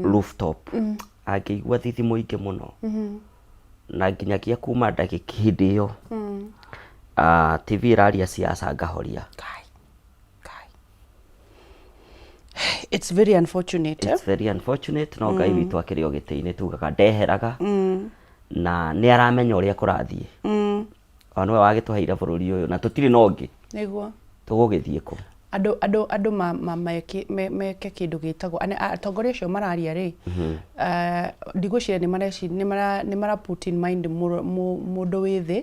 rooftop akĩigua thithimo ingĩ mũno na nginyagia kuma ndagĩka hĩndĩ ĩyo TV iraria ciaca horia. It's very unfortunate. It's very unfortunate. No Ngai witũ akĩrĩ o gĩtĩ-inĩ tugaga ndeheraga na nĩ aramenya ũrĩa kũrathiĩ. Nĩwe wagĩtũheire bũrũri ũyũ na tũtirĩ na ũngĩ. Nĩguo. Tũgũgĩthiĩ kũ? Andũ meke kĩndũ gĩtagwo atongoria acio mararia rĩ ndigwĩciria nĩ mara put in mind mũndũ wĩ thĩ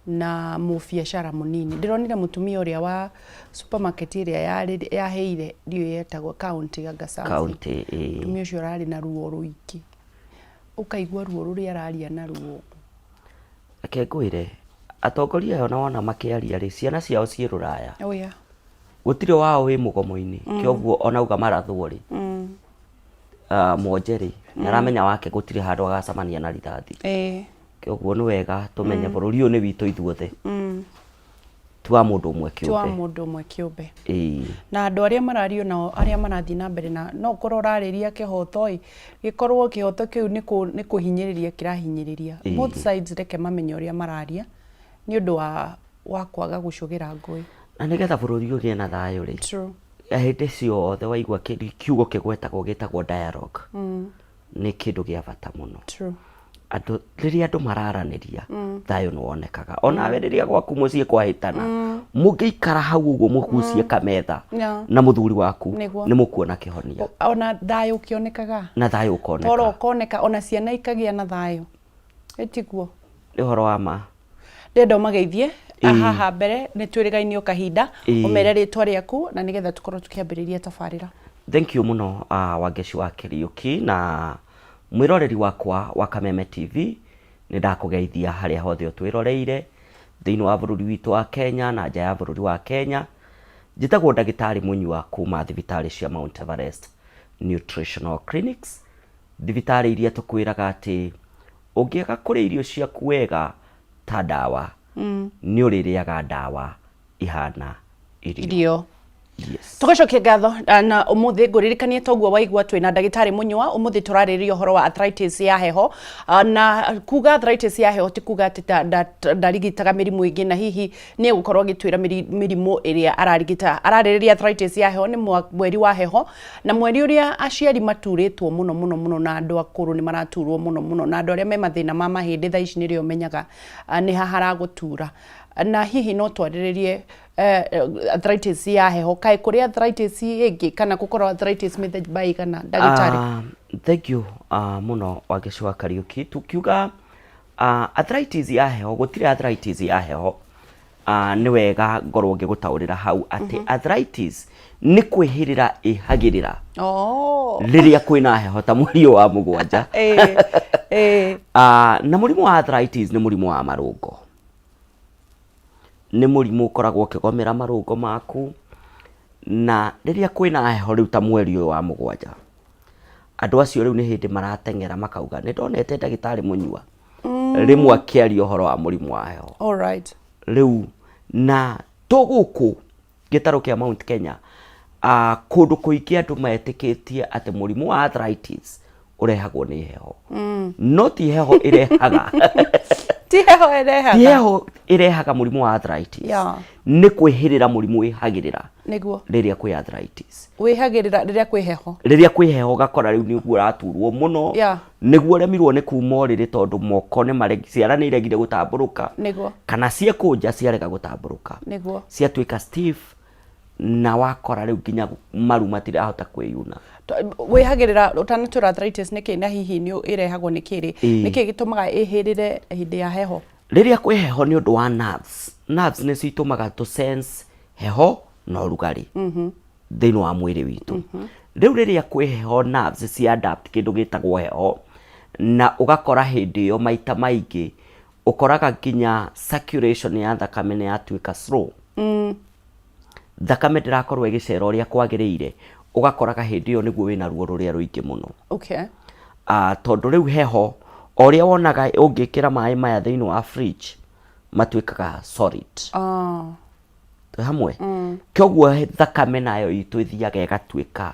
na mũbiacara mũnini. Ndĩronire mũtumia ũrĩa wa supermarket ĩrĩa yaheire ndiũ yetagwo County Gagasambi. County mũtumia ũcio ararĩ na ruo rũingĩ, ũkaigua ruo rũrĩa araria na ruo. Reke ngwĩre atongoria aya wona makĩaria rĩ ciana ciao ciĩ Rũraya. Oh yeah. Gũtirĩ wao wĩ mũgomo-inĩ kĩoguo onauga marathwo rĩ Mwonje nĩaramenya wake gũtirĩ handũ agacamania na rithathi. Kĩoguo nĩ wega tũmenye bũrũri ũyũ nĩ witũ ithuothe. Tuwa mũndũ ũmwe kĩũmbe. Na andũ arĩa marario nao arĩa marathiĩ na mbere na no ũkorwo ũrarĩria kĩhoto gĩkorwo kĩhoto kĩu nĩ kũhinyĩrĩria kĩrahinyĩrĩria. Both sides reke mamenye ũrĩa mararia nĩ ũndũ wa kwaga gũcũgĩra ngũĩ. Na nĩgetha bũrũri ũgĩe na thayũ rĩ. True. Hĩndĩ ciothe waigua kiugo gĩtagwo dialogue nĩ kĩndũ gĩa bata mũno. True. Rĩrĩa andũ mararanĩria thayũ nĩ wonekaga. Onawe rĩrĩa gwaku mũciĩ kwahĩtana mũngĩikara hau ũguo mũgucie kametha na mũthuri waku nĩ mũkuona kĩhonia. Ona thayũ ũkĩonekaga. Na thayũ ũkoneka. Toro ũkoneka ona ciana ikagĩa na thayũ. Ĩtiguo. Nĩ ũhoro wa ma. Ndenda ũmageithie haha mbere nĩ twĩrĩgainio kahinda ũmere rĩtwa rĩaku na nĩgetha tũkorwo tũkĩambĩrĩria tabarĩra. Thank you mũno Wangeci wa Kariuki na mwĩroreri wakwa wa Kameme TV nĩ ndakũgeithia harĩa hothe ũtwĩroreire thĩinĩ wa bũrũri witũ wa Kenya na nja ya bũrũri wa Kenya. Njĩtagwo ndagĩtarĩ Mũnyua kuma thibitarĩ cia Mount Everest Nutritional Clinics, thibitarĩ iria tũkwĩraga atĩ ũngĩaga kũrĩa irio ciaku wega ta ndawa nĩ ũrĩrĩaga ndawa ihana irio. Yes. Tugacokia ngatho na umuthi nguririkanie toguo waigua twina ndagĩtarĩ Mũnyua umuthi turarĩrĩria ũhoro wa arthritis ya heho na kuga arthritis ya heho ti kuga atĩ ndarigitaga mĩrimũ ĩngĩ na hihi nĩ gũkorwo agĩtwĩra mĩrimũ ĩrĩa ararigita. Ararĩrĩria arthritis ya heho nĩ mweri wa heho na mweri ũrĩa aciari maturĩtwo mũno na andũ akũrũ nĩ maraturwo mũno na andũ arĩa me mathĩna ma mahĩndĩ thaa ici nĩrĩo menyaga nĩ haragũtura na hihi no twarĩrĩrie arthritis ya heho kaĩ kũrĩ arthritis ĩngĩ kana gũkorwo arthritis mĩthemba ĩigana ndagĩtarĩ? Thank you mũno Wangeci wa Kariuki. Tukiuga arthritis ya heho gũtirĩ arthritis ya heho nĩ wega ngorwo ngĩgũtaũrĩra hau atĩ arthritis nĩ kwĩhĩrĩra ĩhagĩrĩra rĩrĩa kwĩna heho ta mweri wa mũgwanja. Na mũrimũ wa arthritis nĩ mũrimũ wa marũngo. Nĩ mũrimũ ũkoragwo ũkĩgomera marũngo maku na rĩrĩa kwĩna heho rĩu ta mweri ũyũ wa mũgwanja andũ acio rĩu nĩ hĩndĩ marateng'era makauga nĩ ndonete ndagĩtarĩ Mũnyua rĩmwe akĩaria ũhoro wa mũrimũ wa heho. Alright. Rĩu na tũgũkũ gĩtarũ kĩa Mount Kenya kũndũ kũingĩ andũ metĩkĩtie atĩ mũrimũ wa arthritis ũrehagwo nĩ heho. No ti heho ĩrehaga. Ti heho ĩrehaga mũrimũ wa arthritis. Nĩ kwĩhĩrĩra mũrimũ wĩhagĩrĩra rĩrĩa kwĩ arthritis. Wĩhagĩrĩra rĩrĩa kwĩ heho. Rĩrĩa kwĩ heho gakora rĩu nĩguo ũraturwo mũno nĩguo ũremirwo nĩ kuma ũrĩrĩ tondũ moko ciara nĩ iregire gũtambũrũka kana ciekũnja ciarega gũtambũrũka ciatuĩka stiff na wakora rĩu nginya maru matirahota kwĩyuna. Wĩhagĩrĩra ũtanatura arthritis nĩkĩ na hihi nĩ ĩrehagwo nĩ kĩrĩ nĩkĩ gĩtũmaga ĩhĩrĩre hĩndĩ ya heho? Rĩrĩa kwĩ heho nĩ ũndũ wa nerves nĩ citũmaga to sense heho na ũrugarĩ thĩinĩ wa mwĩrĩ witũ. Rĩu rĩrĩa kwĩ heho nerves cia adapt kĩndũ gĩtagwo heho na ũgakora hĩndĩ ĩyo maita maingĩ ũkoraga nginya circulation ya thakame nĩ yatuĩka slow. Thakame ndĩrakorwo ĩgĩcera ũrĩa kwagĩrĩire ũgakoraga hĩndĩ ĩyo nĩguo wĩna ruo rũrĩa rũingĩ mũno. Tondũ rĩu heho ũrĩa wonaga ũngĩkĩra maĩ maya thĩinĩ wa fridge matuĩkaga solid. Twĩ hamwe? Kĩoguo thakame nayo itũ ithiaga ĩgatuĩka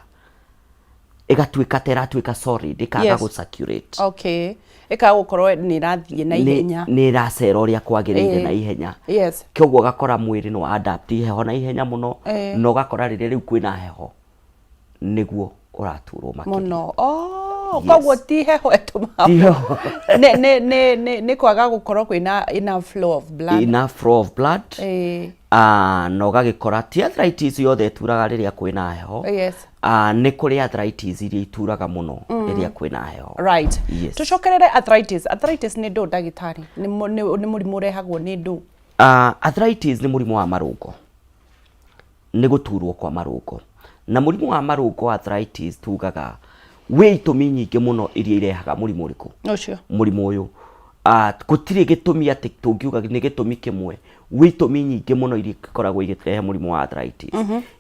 igatuika teratuika solid ikaga go circulate. Okay, ikaga gukorwo ni rathie na ihenya, ni racera uria kwagirire na ihenya. Yes, kyoguo gakora mwiri no adapt heho na ihenya muno, no gakora rire riu kwina heho niguo uraturwo makiria muno. Kogwo ti heho etuma ne kwaga gukorwo kwina enough flow of blood. No gagikora ti arthritis yothe ituraga riria kwina heho. Yes. Ni kuri arthritis iria ituraga muno riria kwina heho. Right. Yes. Tucokerere arthritis ni ndu dagitari ni murimu urehagwo ni ndu. Arthritis ni murimu wa marungo, ni guturwo kwa marungo, na murimu wa marungo arthritis tugaga we itumi nyingi muno iria irehaga murimu uriku ucio murimu uyu. Gutire gitumi ati tungiuga ni gitumi kimwe, we itumi nyingi muno iria ikoragwo igirehe murimu wa arthritis.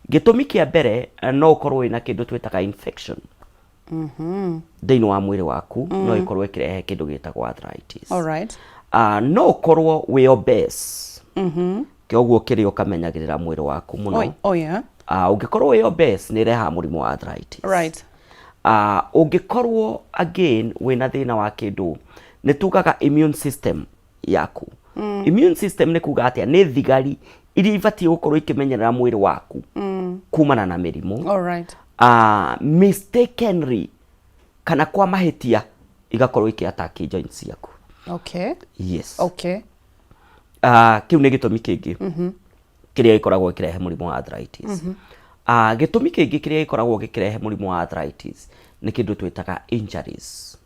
Gitumi kia mbere no ukorwo ina kindu twitaga infection thiini wa mwiri waku, no ikorwo ikirehe kindu gitagwo arthritis. Alright. No ukorwo we obese, kyoguo kirio kamenyagirira mwiri waku muno. Yeah. Ungikorwo we obese ni reha murimu wa arthritis. Right. Ungikorwo again wina thina wa kindu ni tugaga immune system yaku. Immune system ni kuga atia ni thigari iria ibatie gukorwo ikimenyerera mwiri waku kumana na mirimu. Alright. Mistakenly kana kwa mahitia igakorwo ikiattack joints yaku. Okay. Yes. Okay. Kiu ni gitumi kingi kiria ikoragwo kirehe murimu wa arthritis. Gitumi kingi kiria ikoragwo gikirehe murimu wa arthritis ni kindu twitaga injuries.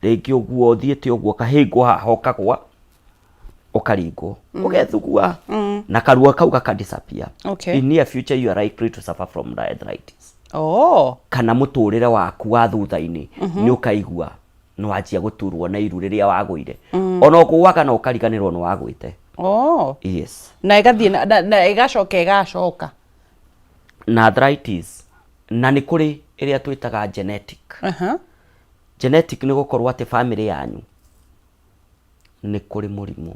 Rĩngĩ ũguo thiĩte ũguo kahĩngwo haha ũkagwa ũkaringwo ũgethugua na karua kau gaka-disappear. In near future you are likely to suffer from arthritis. Kana mũtũrĩre waku wa thutha-inĩ nĩ ũkaigua nĩ wanjia gũturwo na iru rĩrĩa wagũire, ona ũkũgwaga na ũkariganĩrwo nĩ wagwĩte. Yes. Na ĩgathiĩ na ĩgacoka na arthritis na nĩ kũrĩ ĩrĩa twĩtaga genetic. Genetic ni gukorwo ati family yanyu ni kuri murimu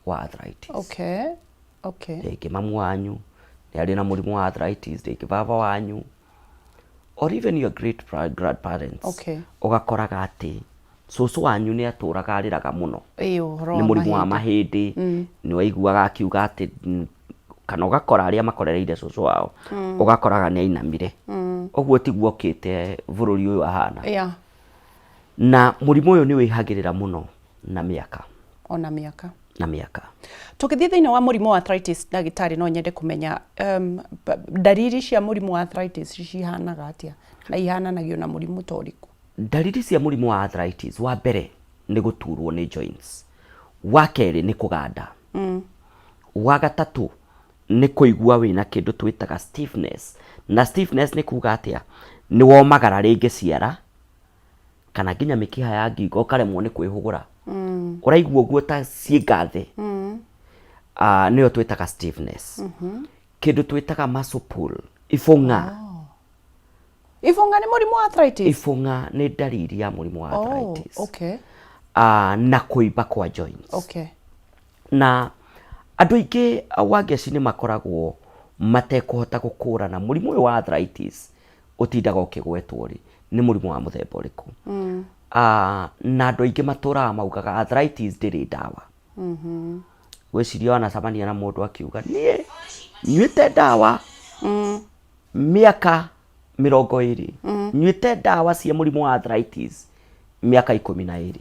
wa arthritis. Okay. Rĩngĩ mamu wanyu ni ari na murimu wa arthritis, rĩngĩ baba wanyu, or even your great grandparents. Ugakoraga ati cucu wanyu ni aturaga ariraga muno ni murimu wa mahindi. Ni waiguaga akiuga ati kana ugakora aria makorereire cucu wao ugakoraga ni ainamire. Oguo tiguo kite bururi uyu ahana. Na murimu uyu ni wihagirira muno na miaka. Tukithie thiini wa murimu wa arthritis, dagitari no nyende kumenya dalili cia murimu wa arthritis cihanaga atia na ihananagio na murimu toriku. Dalili cia murimu wa arthritis, wa mbere ni guturwo ni joints, wa keri ni kuganda, wa gatatu ni kuigua wina kindu twitaga stiffness. Na stiffness ni kuga atia ni womagara ringi ciara kana nginya mikiha ya ngingo karemwo ni kwihugura. Uraigua guo ta ciengathe. Niyo twitaga stiffness. Kindu twitaga muscle pull, ifunga. Ifunga ni murimu wa arthritis? Ifunga ni dalili ya murimu wa arthritis. Na kuiba kwa joints. Na andu aingi wangeci ni makoragwo matekuhota gukũrana murimu wa arthritis utindaga ukigwetwo ri ni murimu wa muthemba uriku. Na andu aingi maturaga maugaga arthritis ndiri dawa. Gwiciria wanacamania na mundu akiuga nie nyuite dawa miaka 20, nyuite dawa cia murimu wa arthritis miaka 12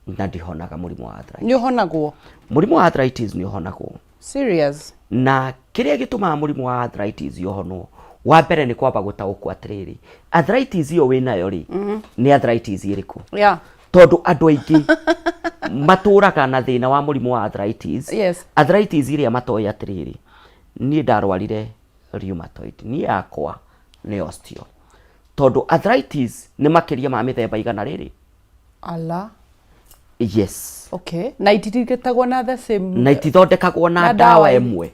na ndihonaga murimu wa arthritis. Ni uhonagwo? Murimu wa arthritis ni uhonagwo. Serious? Na kiria gitumaga murimu wa arthritis yohonwo, wa mbere ni kwamba gutaũkwo atiriri arthritis iyo winayo ri ni arthritis iriku. Tondu andu aingi maturaga na thina wa murimu wa arthritis. Arthritis iria matoi atiriri ni ndarwarire rheumatoid, ni yakwa ni osteo. Tondu arthritis ni makiria ma mithemba igana riri. Yes. Na itiritagwo na the same, na itithondekagwo na dawa emwe.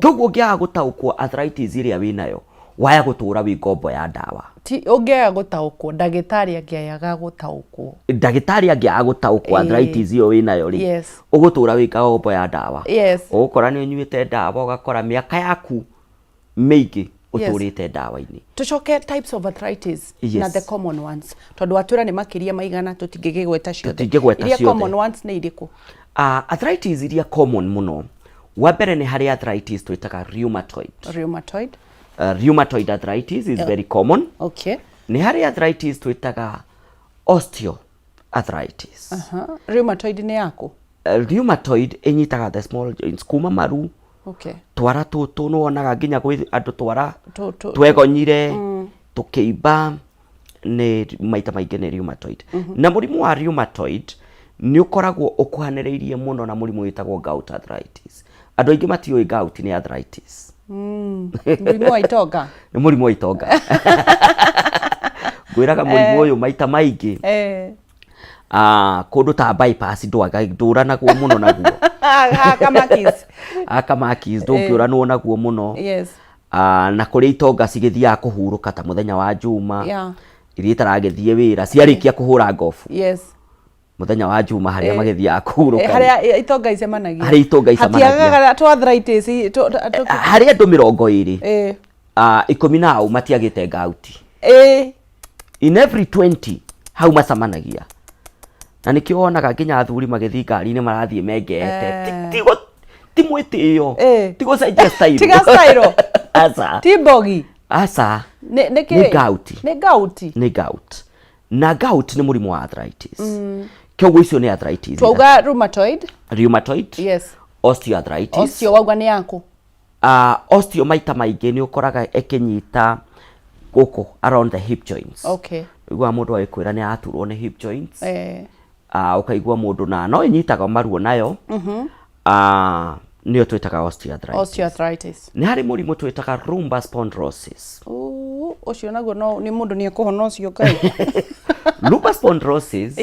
Koguo ngiaga gutaũkwo arthritis iria winayo, waya gutura wi ngombo ya ndawa ti ungeaga gutaukwo ndagitari angeaga gutaukwo arthritis iyo winayo ri ugutura wi ngombo ya ndawa ugukora ni unyuite ndawa ugakora miaka yaku meigi uturite ndawa-ini. Tucoke types of arthritis na the common ones tondu atwira ni makiria maigana tutingigweta ciothe iria common ones ni iriku. Arthritis iria common muno wa mbere ni hari arthritis twitaga rheumatoid arthritis is very common. Ni hari arthritis twitaga osteoarthritis. Rheumatoid ni yako? Rheumatoid inyitaga the small joints kuma maru twara tutu no onaga nginya gwi andu twara twegonyire tukiimba ni maita maingi ni rheumatoid. Na murimu wa rheumatoid ni ukoragwo ukuhaniriirie muno na murimu witagwo gout arthritis. Andu aingi matioi gout ni arthritis. Murimu wa itonga. Ni murimu wa itonga. Gwiraga murimu uyu maita maingi kundu ta bypass ndura naguo muno naguo akamakis ndungiuranwo naguo muno. Na kuri itonga cigithiaga kuhuruka ta muthenya wa juma iria itaragithie wira ciarikia kuhura ngofu muthenya wa juma haria magithiaga kuhuruka haria itonga icemanagia hatiagaga to arthritis haria andu 20 10 matiagite gauti in every 20 hau macamanagia. Na nikio onaga nginya athuri magithi ngari-ini marathie mengete ti mwitio tigo cenjia style tiga style asa ti bogi asa ni gout na gout ni murimu wa arthritis. Kyoguo icio ni arthritis twauga rheumatoid osteoarthritis osteo wauga ni yako. Osteo maita maingi ni ukoraga ikinyita guku around the hip joints. Igua mundu aikwira ni aturwo ni hip joints ukaigua mundu na no inyitaga maruo nayo niyo twitaga osteoarthritis. Ni hari murimu twitaga lumbar spondylosis. Ucio naguo no ni mundu ni akuhona ucio kai. Lumbar spondylosis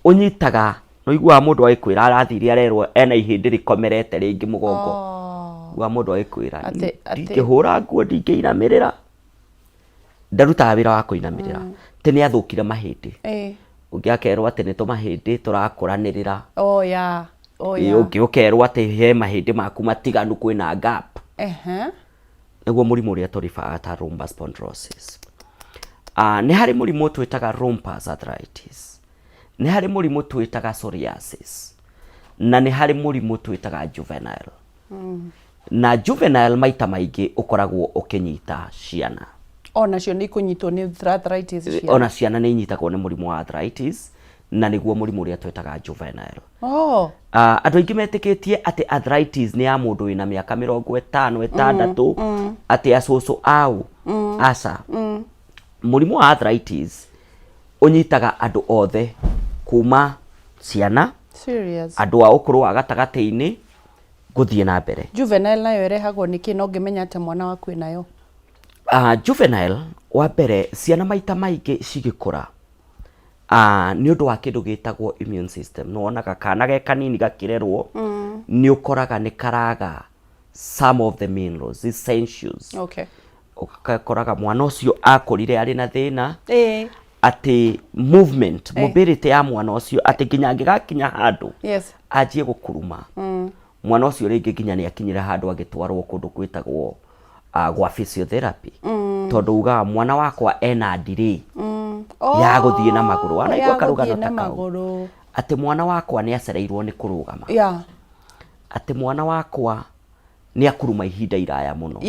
unyitaga no igua mundu aikwira arathiri arerwo ena ihindi rikomerete ringi mugongo. Igua mundu aikwira ndingihura nguo ndingiinamirira ndaruta wira wa kuinamirira tene athukire mahindi ungiakerwo ati ni tumahindi turakuranirira ukerwo ati he mahindi maku matiganu kwina gap niguo murimu uria turibaga ta lumbar spondylosis. Ni hari murimu twitaga lupus arthritis, ni hari murimu twitaga psoriasis, na ni hari murimu twitaga juvenile. Na juvenile maita maingi ukoragwo ukinyita ciana. Ona cio ni kunyitwo ni arthritis cia. Ona ciana ni inyitagwo ni murimu wa arthritis na niguo murimu uria twitaga juvenile. Andu aingi metikitie ati arthritis ni ya mundu wina miaka 50 ati acucu au asa. Murimu wa arthritis unyitaga andu othe kuma ciana andu a ukuru wa gatagati-ini guthie na mbere. Juvenile nayo irehagwo niki no ngimenya ate mwana waku nayo? Juvenile wa mbere ciana maita maingi cigikura ni undu wa kindu gitagwo immune system. No onaga kana ge kanini gakirerwo ni ukoraga ni karaga some of the minerals essentials. Ukakoraga mwana ucio akurire ari na thina ati movement mobility ya mwana ucio ati nginya angigakinya handu ajie gukuruma mwana ucio ringi nginya ni akinyira handu agitwarwo kundu gwitagwo gwa physiotherapy tondu uga mwana wakwa ena delay ya guthie na maguru anaigua karugano ta kau ati mwana wakwa ni acereirwo ni kurugama ati mwana wakwa ni akuruma ihinda iraya muno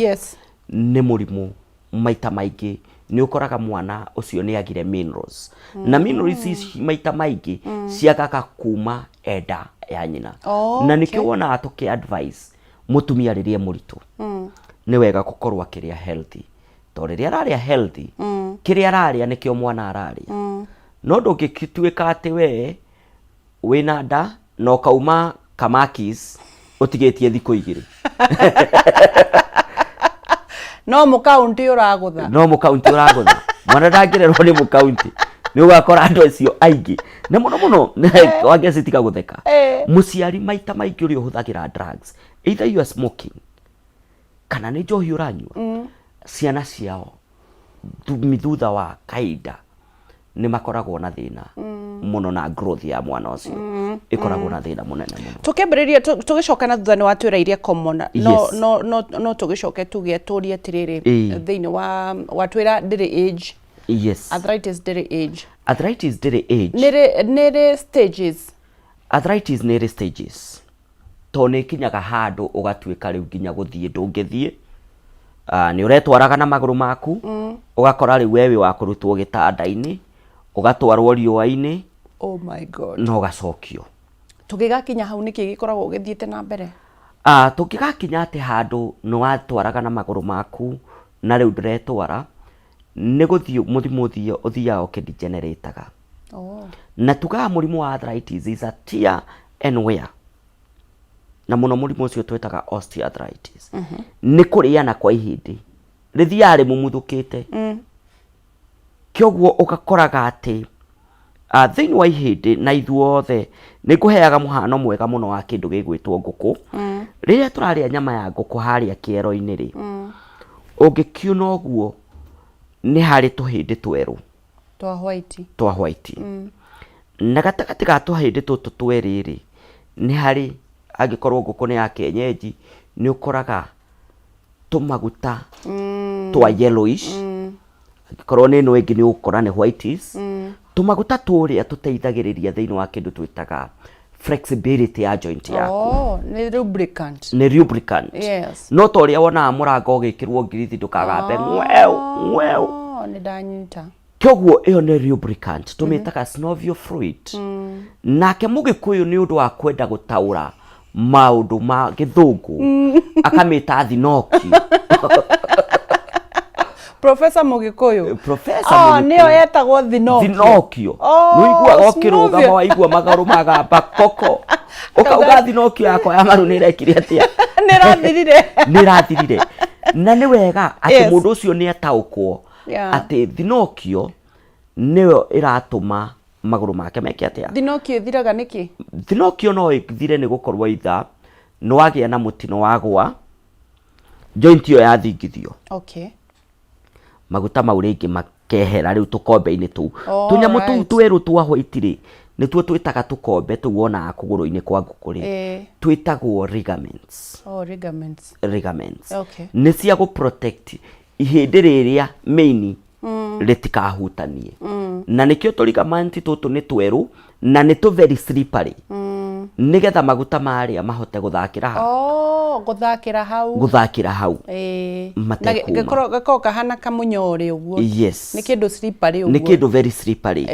ni murimu maita maingi ni ukoraga mwana ucio ni agire minerals na minerals ici maita maingi ciagaga kuma enda ya nyina na nikio wona atuki advice mutumia riria muritu ni wega gukorwa kiria healthy to riria araria healthy kiria araria nikio mwana araria no ndungituika ati we wina nda no kauma kamakis utigetie thiku igiri no mu county uragutha mwana ndangirerwo ni mu county ni ugakora andu acio aingi na muno wangezitika gutheka muciari maita maingi uri uhuthagira drugs either you are smoking kana ni njohi uranyua ciana ciao thutha wa kaida nĩ makoragwo na thĩna mũno na growth ya mwana ũcio ĩkoragwo na thĩna mũnene mũno. Tũkĩambĩrĩria tũgĩcoka na thutha nĩ watwĩra iria common no tũgĩcoke tũgĩetũrie atĩrĩrĩ thĩinĩ wa watwĩra ndĩrĩ age. Yes. Arthritis ndĩrĩ age. Arthritis ndĩrĩ age. Nĩrĩ stages. Arthritis nĩrĩ stages. To nĩ kinyaga handũ ũgatuĩka rĩu nginya gũthiĩ ndũngĩthiĩ. Nĩ ũretwaraga na magũrũ maku ũgakora rĩu wewe wa kũrutwo gĩtanda-inĩ ũgatwarwo riũa-inĩ. Oh my god. No gacokio. Tũgĩgakinya hau nĩkĩ gĩkoragwo gĩthiĩte na mbere? Tũngĩgakinya atĩ handũ nĩ watwaraga na magũrũ maku na rĩu ndũretwara nĩ gũthiĩ mũrimũ ũthiaga ũkĩdegenerataga. Na tugaga mũrimũ wa arthritis is a tear and wear. Na mũno mũrimũ ũcio twĩtaga osteoarthritis. Nĩ kũrĩana kwa ihĩndĩ rĩthiaga rĩmumuthũkĩte. Kĩoguo ũgakoraga atĩ thĩinĩ wa ihĩndĩ na ithuothe nĩ ngũheaga mũhano mwega mũno wa kĩndũ gĩgwĩtwo ngũkũ. Rĩrĩa tũrarĩa nyama ya ngũkũ harĩa kĩero-inĩ rĩ, ũngĩkiuna ũguo nĩ harĩ tũhĩndĩ twerũ twa white. Na gatagatĩ ga tũhĩndĩ tũtũ twerĩ rĩ nĩ harĩ, angĩkorwo ngũkũ nĩ ya kienyeji nĩ ũkoraga tũmaguta twa yellowish, angĩkorwo nĩ ĩno ĩngĩ nĩ ũgũkora nĩ whitish. Tũmaguta tũrĩa tũteithagĩrĩria thĩinĩ wa kĩndũ twĩtaga flexibility ya joint yaku. Nĩ lubricant. Nĩ lubricant. Yes. No ta ũrĩa wonaga mũrango ũgĩkĩrwo ngirithi ndũkagambe ngweu. Nĩ ndanyita. Kĩoguo ĩyo nĩ lubricant tũmĩtaga synovial fluid. Nake Mũgĩkũyũ nĩ ũndũ wa kwenda gũtaũra maũndũ ma gĩthũngũ akamĩta thinoki. Professor Mũgĩkũyũ. Professor Mũgĩkũyũ. Nĩyo yetagwo thinokio. Thinokio. Nĩũiguaga ũkĩrũgama waigua magũrũ magamba koko. Ũkauga thinokio yakwa ya maru nĩrekire atĩa? Nĩrathirire. Na nĩ wega atĩ mũndũ ũcio nĩ ataũkwo atĩ thinokio nĩyo ĩratũma magũrũ make meke atĩa. Thinokio ĩthiraga nĩkĩ? Thinokio no ĩthire nĩ gũkorwo itha nĩ wagĩa na mũtino wagwa joint ĩyo yathingithio. Okay. Maguta mau rĩngĩ makehera rĩu tũkombe-inĩ tũu. Tũnyamũ tũu twerũ twa white rĩ nĩtuo twĩtaga tũkombe tũu wonaga kũgũrũ-inĩ kwa ngũkũ rĩ twĩtagwo ligaments. Ligaments. Okay. Nĩ cia gũ-protect ihĩndĩ rĩrĩa main rĩtikahutanie. Na nĩkĩo tũligamenti tũtũ nĩ twerũ na nĩ tũ very slippery. Nĩgetha maguta marĩa mahote gũthakĩra hau. Gũthakĩra hau. Na gakorwo kahana kamunyore ũguo. Yes. Nĩ kĩndũ slippery ũguo. Nĩ kĩndũ very slippery.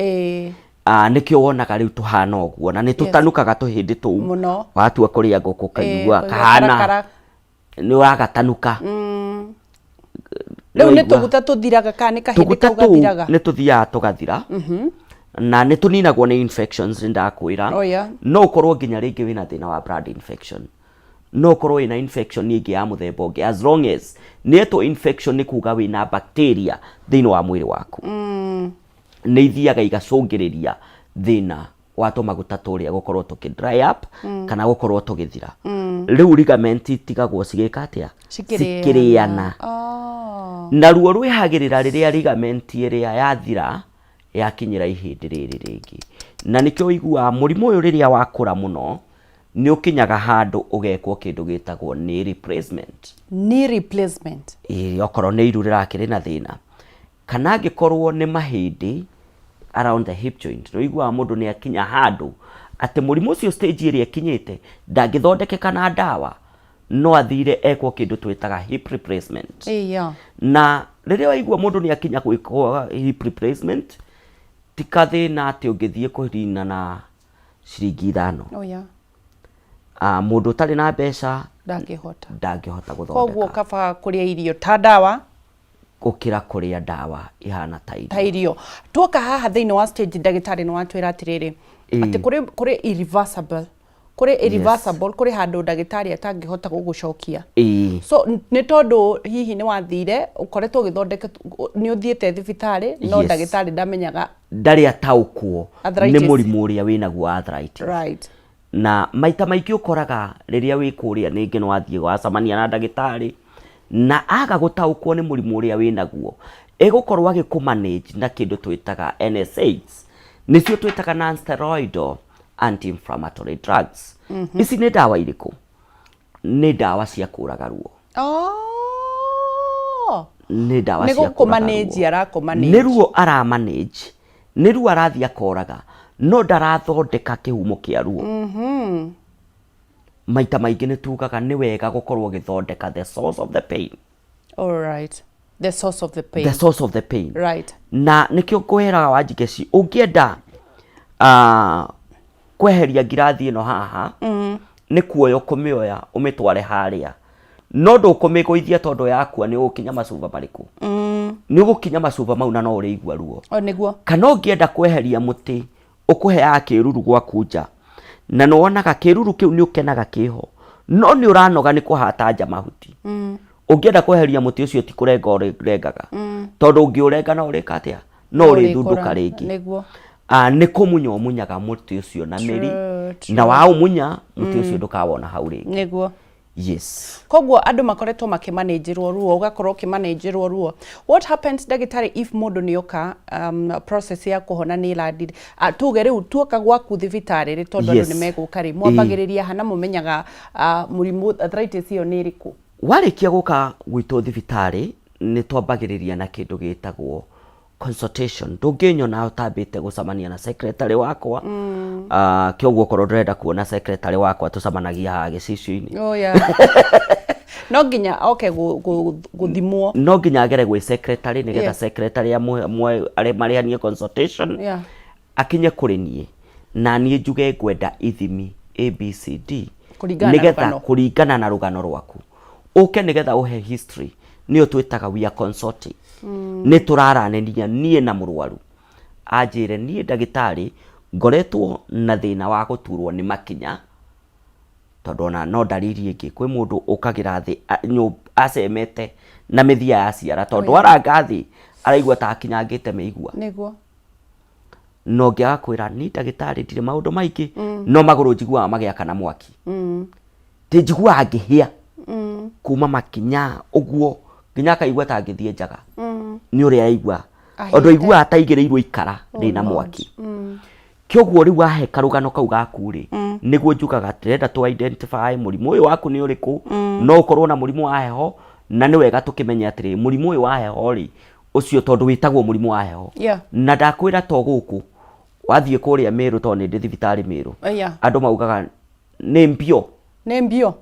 Nĩkĩo wonaga rĩu tũhana ũguo na nĩ tũtanukaga tũhĩndĩ tũu. Watua kũrĩa ngũkũ kaigua kahana nĩ wagatanuka. Rĩu nĩ tũguta tũthiraga kana nĩ kahĩndĩ kau gathiraga? Nĩ tũthiaga tũgathira. Na nĩ tũninagwo nĩ infections ndakwĩra. No ũkorwo nginya rĩngĩ wĩna thĩna wa blood infection. No ũkorwo wĩna infection ĩngĩ ya mũthemba ũngĩ, as long as nĩetwo infection nĩ kuga wĩna bacteria thĩinĩ wa mwĩrĩ waku. Nĩ ithiaga igacũngĩrĩria thĩna wa tũmaguta tũrĩa gũkorwo tũkĩ dry up kana gũkorwo tũgĩthira. Rĩu ligament itigagwo cigĩka atĩa? Cikĩrĩana. Na ruo rwĩhagĩrĩra rĩrĩa ligament ĩrĩa yathira yakinyĩra ihĩndĩ rĩrĩ rĩngĩ. Na nĩkĩo ũiguaga mũrimũ ũyũ rĩrĩa wakũra mũno nĩ ũkinyaga handũ ũgekwo kĩndũ gĩtagwo knee replacement. Knee replacement. Okorwo nĩ iru rĩrakĩrĩ na thĩna kana angĩkorwo nĩ mahĩndĩ around the hip joint. Nĩ ũiguaga mũndũ nĩ akinya handũ atĩ mũrimũ ũcio stage ĩrĩa ĩkinyĩte ndangĩthondekeka na ndawa, no athire ekwo kĩndũ twĩtaga hip replacement. Na rĩrĩa waigua mũndũ nĩ akinya gwĩkwo hip replacement ti kathĩna atĩ ũngĩthiĩ kũrina na ciringi 5. Mũndũ ũtarĩ na mbeca ndangĩhota gũthondeka. Koguo kaba kũrĩa irio ta ndawa gũkĩra kũrĩa ndawa ihana ta irio. Tuoka haha thĩinĩ wa stage ndagĩtarĩ nĩ watwĩra atĩrĩrĩ atĩ kũrĩ irreversible, kũrĩ handũ ndagĩtarĩ atangĩhota gũgũcokia. So nĩ tondũ hihi nĩ wathire ũkoretwo ũgĩthondeka, nĩ ũthiĩte thibitarĩ no ndagĩtarĩ ndamenyaga, ndarĩ ataũkwo nĩ mũrimũ ũrĩa wĩnaguo arthritis. Na maita maingĩ ũkoraga rĩrĩa wĩ kũrĩa ningĩ nĩ wathiĩ wacemania na ndagĩtarĩ na aga gutaukwo ni murimu uria winaguo egukorwo agikumanage na kindu twitaga NSAIDs nicio twitaga non-steroidal anti-inflammatory drugs. Ici ni dawa iriku? Ni dawa cia kuraga ruo. Ni dawa cia kuraga ruo. Ni ruo aramanage, ni ruo arathi akoraga, no ndarathondeka kihumo kia ruo. Maita maingi ni tugaga ni wega gukorwo githondeka the source of the pain. All right. The source of the pain. The source of the pain. Right. Na nikio kweheraga wanjigeci ungienda kweheria ngirathi ino haha ni kuoya kumioya umitware haria no ndukumiguithia tondu yakua ni ukinya macuba mariku ni ugukinya macuba mau na no urigua ruo niguo kana ungienda kweheria muti ukuheaga kiruru gwakunja na no wonaga kiruru kiu ni ukenaga kiho no ni uranoga ni kuhata nja mahuti ungienda kweheria muti ucio ti kurenga urengaga tondu ungiurenga na urika atia no urithunduka ringi niguo ni kumunya umunyaga muti ucio na miri na wa umunya muti ucio ndukawona hau ringi niguo. Yes. Kogwo andu makoretwo makimanagirwo ruo ugakorwo ukimanagirwo ruo. What happens dagitari if mundu nioka process ya kuhona ni landire tuge riu tuoka gwaku thibitari ri tondu andu ni meguka ri mwambagiriria hana mumenyaga murimu arthritis iyo ni iriku? Warikia guka gwitu thibitari ni twambagiriria na kindu gitagwo consultation. Ndunginyona utambite gucamania na secretary wakwa kiogwo korwo ndrenda kuona secretary wakwa tucamanagia ha gicicio-ini. Oh yeah. No nginya okay guthimwo. No nginya agere gwi secretary nigetha secretary amwe ari marianie consultation akinye kuri nie na nie njuge ngwenda ithimi ABCD nigetha kuringana na rugano rwaku uke nigetha uhe history niyo twitaga we are consulting. Ni turaranenia nie na murwaru ajire nie dagitari ngoretwo na thina wa guturwo ni makinya tondu na no dariri ingi kwi mundu ukagira thi acemete na mithia ya ciara tondu arangathi araigua ta akinyangite meigua niguo no ngia kwira ni dagitari ndire maundu maingi no maguru njigua magiaka na mwaki ti njigua angihia kuma makinya uguo nginya kaigua ta ngithie njaga ni uri aigua ondo igua ataigireirwo ikara rina mwaki kiogwo riu ahe karugano kau gaku ri niguo njugaga tirenda tu identify murimu uyu waku ni uriku no ukorwo na murimu wa heho na ni wega tukimenya atiri murimu uyu wa heho ri ucio tondu witagwo murimu wa heho na ndakwira to guku wathie kuria Meru to ni thibitari Meru andu maugaga ni mbio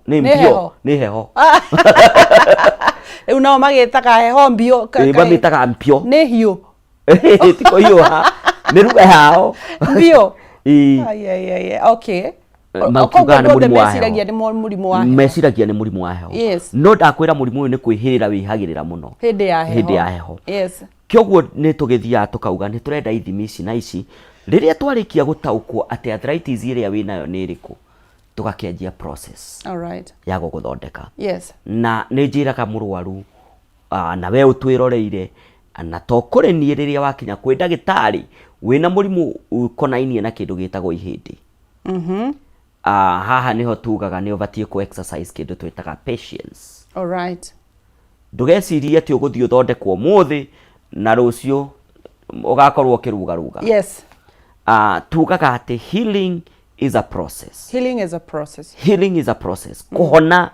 ni heho Una magetaga heho mbio bamitaga mpio ni hiu tiko hiyo ha ni ruga hao mbio okay makuga ni murimu wa heho mesiragia ni murimu wa heho no ndakwira murimu uyu ni kwihirira wihagirira muno hindi ya heho kiogwo ni tugithia tukauga ni turenda ithimi ici na ici riria twarikia gutaukwo ati arthritis iria winayo ni iriku tugakianjia process ya guguthondeka na ni njiraga murwaru na we utwiroreire na to kuri nie riria wakinya kwi dagitari wina murimu ukonainie na kindu gitagwo ihindi haha niho tugaga ni ubatie ku exercise kindu twitaga patience. Ndugecirie ati uguthio thondekwo muthi na rucio ugakorwo kirugaruga. Tugaga ati healing is a process. Healing is a process. Kuhona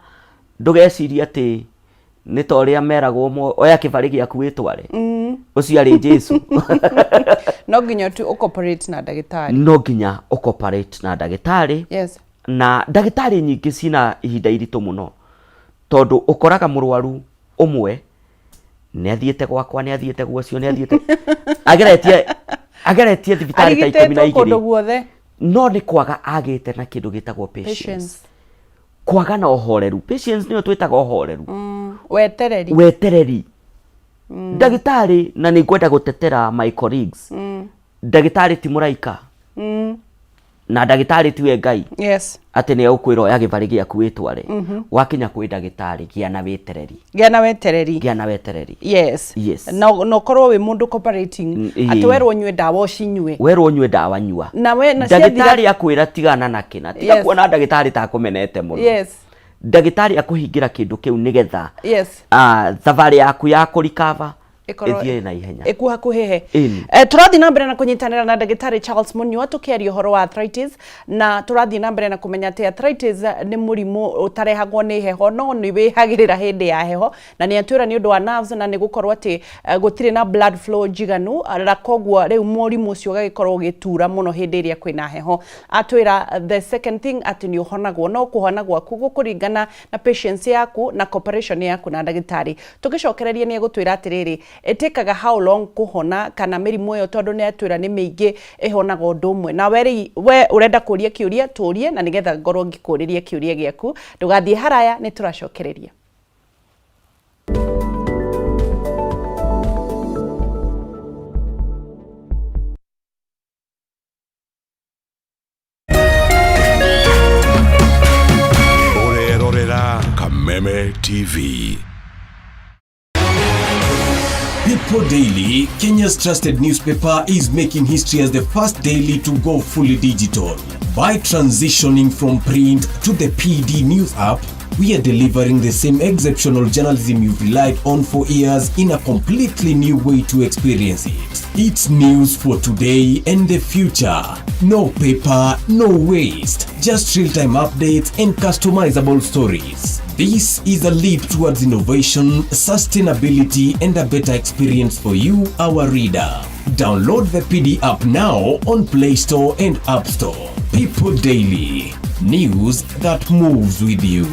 ndugecirie ati ni toria meragwo oya kibari giaku witware ucio ari Jesu. No nginya tu cooperate na dagitari. No nginya cooperate na dagitari. Na dagitari nyingi cina ihinda iritu muno tondu ukoraga murwaru umwe ni athiete gwakwa ni athiete gwacio ni athiete ageretie thibitari ta 12 no ni kwaga agite na kindu gitagwo patience. Kwaga na uhoreru. Patience niyo twitaga uhoreru. Wetereri. Dagitari na ni ngwenda gutetera my colleagues. Dagitari ti muraika. Na dagitari tiwe Ngai. Ati ni ukwira oya gibari giaku witware. Wakinya kwi dagitari gia na wetereri. Yes. No korwo we mundu cooperating ati werwo nywe dawa ucinywe. Werwo nywe dawa nyua. Na we na dagitari akwira tigana na kina. Tiga kuona dagitari ta kumenete muno. ndagĩtarĩ akũhingira kĩndũ kĩu nigetha yes thabarĩ yaku ya kũrikava ithie na ihenya ekuhakuhihe turathi na mbere na kunyitanira na ndagĩtarĩ Charles Munyua tukiaria uhoro wa arthritis na turathi na mbere na kumenya ati arthritis ni murimu utarehagwo ni heho no ni wihagirira hindi ya heho na ni atwira ni undu wa nerves na ni gukorwo ati gutire na blood flow jiganu na kogwo riu murimu ucio gagikorwo gitura muno hindi iria kwina heho atwira the second thing ati ni uhonagwo no kuhonagwo kugukuringana na patience yaku na cooperation yaku na ndagĩtarĩ tugicokereria ni gutwira atiriri etekaga how long kuhona kana mirimu yo tondu ni atwira ni miingi ihonaga undu umwe na we urenda kuria kiuria turie na nigetha ngorwo ngikuriria kiuria giaku ndugathie haraya ni turacokereria Orerorera Kameme TV. People Daily, Kenya's trusted newspaper, is making history as the first daily to go fully digital. By transitioning from print to the PD News app, we are delivering the same exceptional journalism you've relied on for years in a completely new way to experience it. It's news for today and the future. No paper, no waste. Just real-time updates and customizable stories. This is a leap towards innovation, sustainability, and a better experience for you, our reader. Download the PD app now on Play Store and App Store. People Daily. News that moves with you.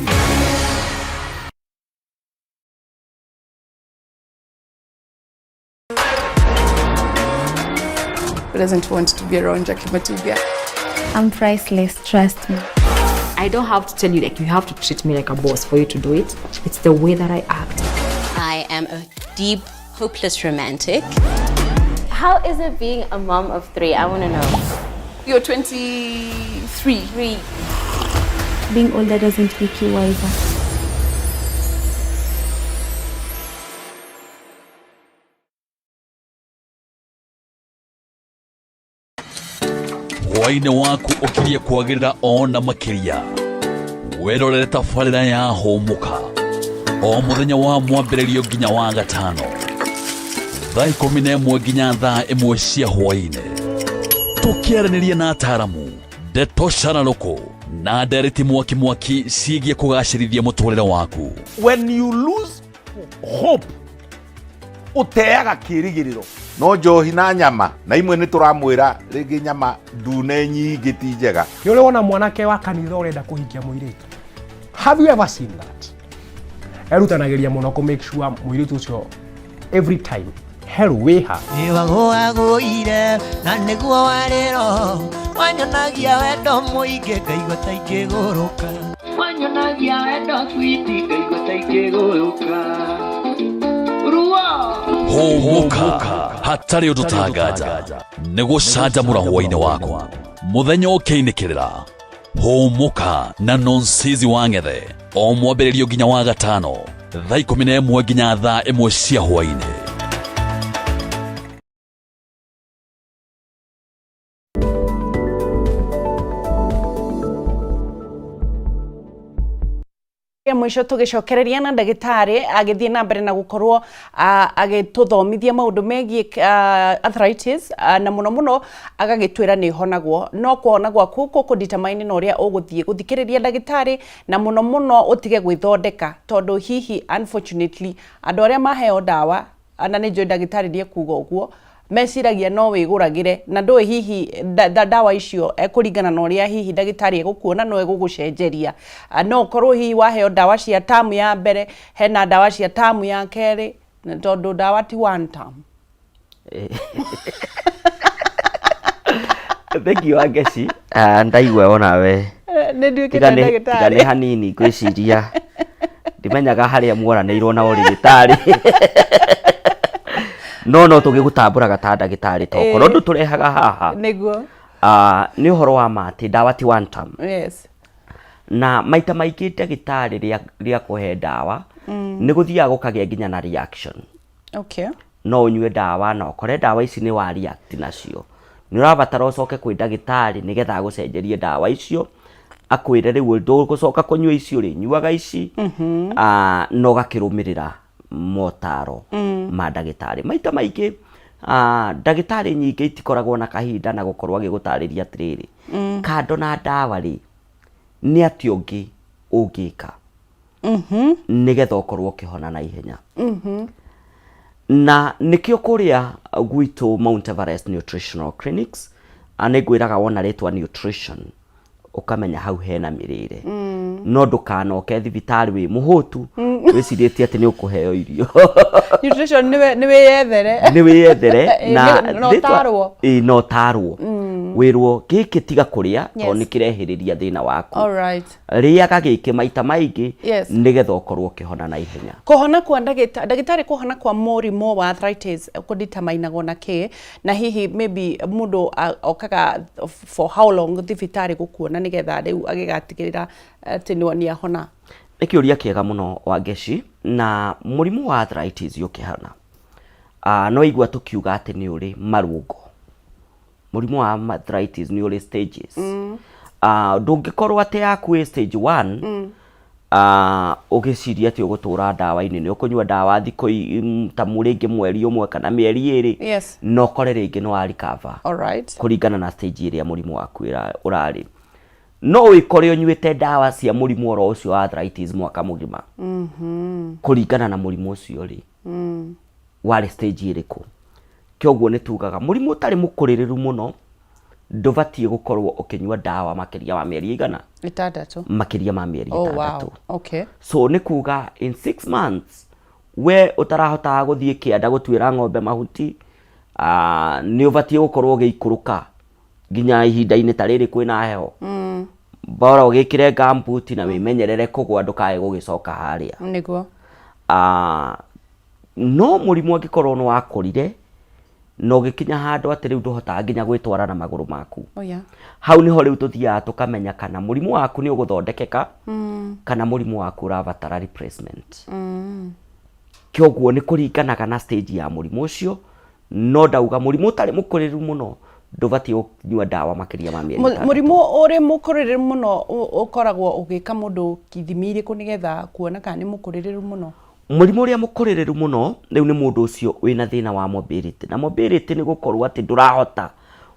Who doesn't want to be around Jackie Matibia? I'm priceless, trust me. I don't have to tell you, like, you have to treat me like a boss for you to do it. It's the way that I act. I am a deep, hopeless romantic. How is it being a mom of 3? I want to know. You're 23. Being older doesn't make you wiser. Hwainĩ waku ũkirie kwagĩrĩra ona makĩria werorere tabarĩra ya Hũmũka o mũthenya wa mwambĩrĩrio nginya wa gatano thaa 11 nginya thaa 1 cia hwainĩ tũkĩaranĩria na ataramu Ndeto Shanaloko na Ndereti Mwaki ciĩgiĩ kũgacĩrithia mũtũrĩre waku. When you lose hope uteaga kĩrigĩrĩro no njohi na nyama na imwe nĩ tũramwĩra rĩngĩ nyama ndune nyingĩ ti njega. Nĩ ũrĩ wona mwanake wa kanitha ũrenda kũhikia mũirĩtu? Have you ever seen that? Erutanagĩria mũno kũ make sure mũirĩtu ũcio every time hell wĩha nĩwagũagũire na nĩguo warĩro wanyonagia wendo mũingĩ ngaigua ta ingĩgũrũka wanyonagia wendo switi ngaigua ta ingĩgũrũka Hũmũka hatarĩ ũndũ tangaja nĩ gũcanjamũra hwainĩ waku mũthenya ũkĩinĩkĩrĩra Hũmũka na Nonsizi wa Ng'ethe o mwambĩrĩrio nginya wa gatano thaa 11 nginya thaa 1 cia hwainĩ. mwisho tugicokereria na ndagĩtarĩ agĩthiĩ na mbere na gukorwo agĩtũthomithia maũndũ megiĩ arthritis na muno agagĩtwĩra nĩ honagwo no kuhonagwo gũkũ determine na ũrĩa ũgũthiĩ gũthikĩrĩria ndagĩtarĩ na muno ũtige gwĩthondeka tondũ hihi unfortunately andũ arĩa maheo ndawa na nĩ njũĩ ndagĩtarĩ ndiye kuga ũguo meciragia no wĩgũragĩre na ndũĩ hihi ndawa icio kũringana na ũrĩa hihi ndagĩtarĩ egũkuona no egũgũcenjeria no korwo hihi waheo ndawa cia tamu ya mbere hena ndawa cia tamu ya kerĩ tondũ ndawa ti one term. Thank you Agesi. Ndaigua onawe tiga nĩ hanini gwĩciria ndimenyaga harĩa muoranĩirwo na ũrigitari no tũgĩgũtambũraga ta ndagĩtarĩ tokorwo ndũ tũrehaga haha nĩguo nĩ ũhoro wa mati ndawa ti one term. Yes. Na maita maingĩ ndagĩtarĩ rĩa kũhe ndawa nĩ gũthiaga gũkagĩa nginya na reaction. Okay. No ũnyue ndawa na ũkore ndawa ici nĩ wa react nacio nĩ ũrabatara ũcoke kwĩ ndagĩtarĩ nĩgetha agũcenjerie ndawa icio akwire riu ndugucoka kunywa icio ri nyuaga ici no gakirumirira motaro ma ndagitari maita maingi ndagitari nyingi itikoragwo na kahinda na gukorwo agigutariria atiriri kando na ndawa ri ni ati ungi ungika nigetha ukorwo ukihona na ihenya na nikio kuria gwitu Mount Everest Nutritional Clinics anegwiraga wona ritwa nutrition ukamenya hau hena mirire no ndukanoke thibitari wi muhutu wiciritie ati ni ukuheo irio nutrition ni wiyethere na no tarwo wirwo giki tiga kuria to ni kirehiriria thina waku riaga giki maita maingi nigetha ukorwo ukihona na ihenya kuhona kwa ndagitari kuhona kwa murimo wa arthritis kudeterminagwo na ki na hihi maybe mundu okaga for how long thibitari gukuona nigetha riu agigatigirira ati ni ahona nikiuria kiega muno wa Geci na murimu wa arthritis yukihana no igwa tukiuga ati ni uri marungo murimu wa arthritis ni uri stages ndungikorwo ati yaku stage 1 ugiciria ati ugutura dawa ini ni ukunywa dawa thiko ta muringi mweri umwe kana mieri iri no kore ringi no recover kuringana na stage iria murimu waku urari no wikore unyuite dawa cia murimu oro ucio wa arthritis mwaka mugima kuringana na murimu ucio ri wari stage iriku kyoguo ni tugaga murimu utari mukuririru muno ndubatie gukorwo ukinywa dawa makiria ma mieri igana 6 makiria ma mieri 6 so ni kuga in 6 months we utarahota guthie kianda gutwira ng'ombe mahuti ni ubatie gukorwo ugiikuruka ginya ihinda-ini tariri kwina heho bora ugikire gumboot na wimenyerere kugwa ndukae gugicoka haria niguo no murimu angikorwo no wakorire no gikinya handu ati riu nduhota nginya gwitwara na maguru maku hau niho riu tuthia tukamenya kana murimu waku ni uguthondekeka kana murimu waku urabatara replacement kyoguo ni kuringanaga na stage ya murimu ucio no ndauga murimu utari mukuriru muno ndubati unywa dawa makiria ma mieri murimu uri mukuriru muno ukoragwo ugika mundu kithimiri kunigetha kuona kana ni mukuriru muno murimu ria mukuriru muno riu ni mundu ucio wina thina wa mobility na mobility ni gukorwo ati ndurahota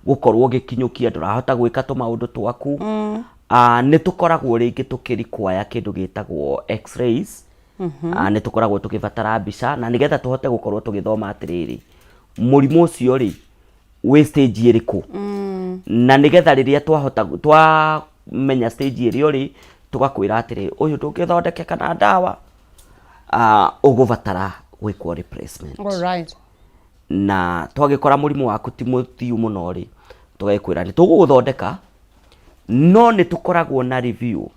gukorwo gikinyukia ndurahota gwika to maundu twaku ni tukoragwo ringi tukirikwaya kindu gitagwo x-rays ni tukoragwo tukibatara mbica na nigetha tuhote gukorwo tugithoma atiriri murimu ucio ri we stage iriku na nigetha riria twa menya stage irio ri tugakwira atiri uyu ndungithondekeka na dawa ugubatara gwikwo replacement na twagikora murimu waku ti muthiu muno ri tugakwira ni tuguguthondeka no ni tukoragwo na review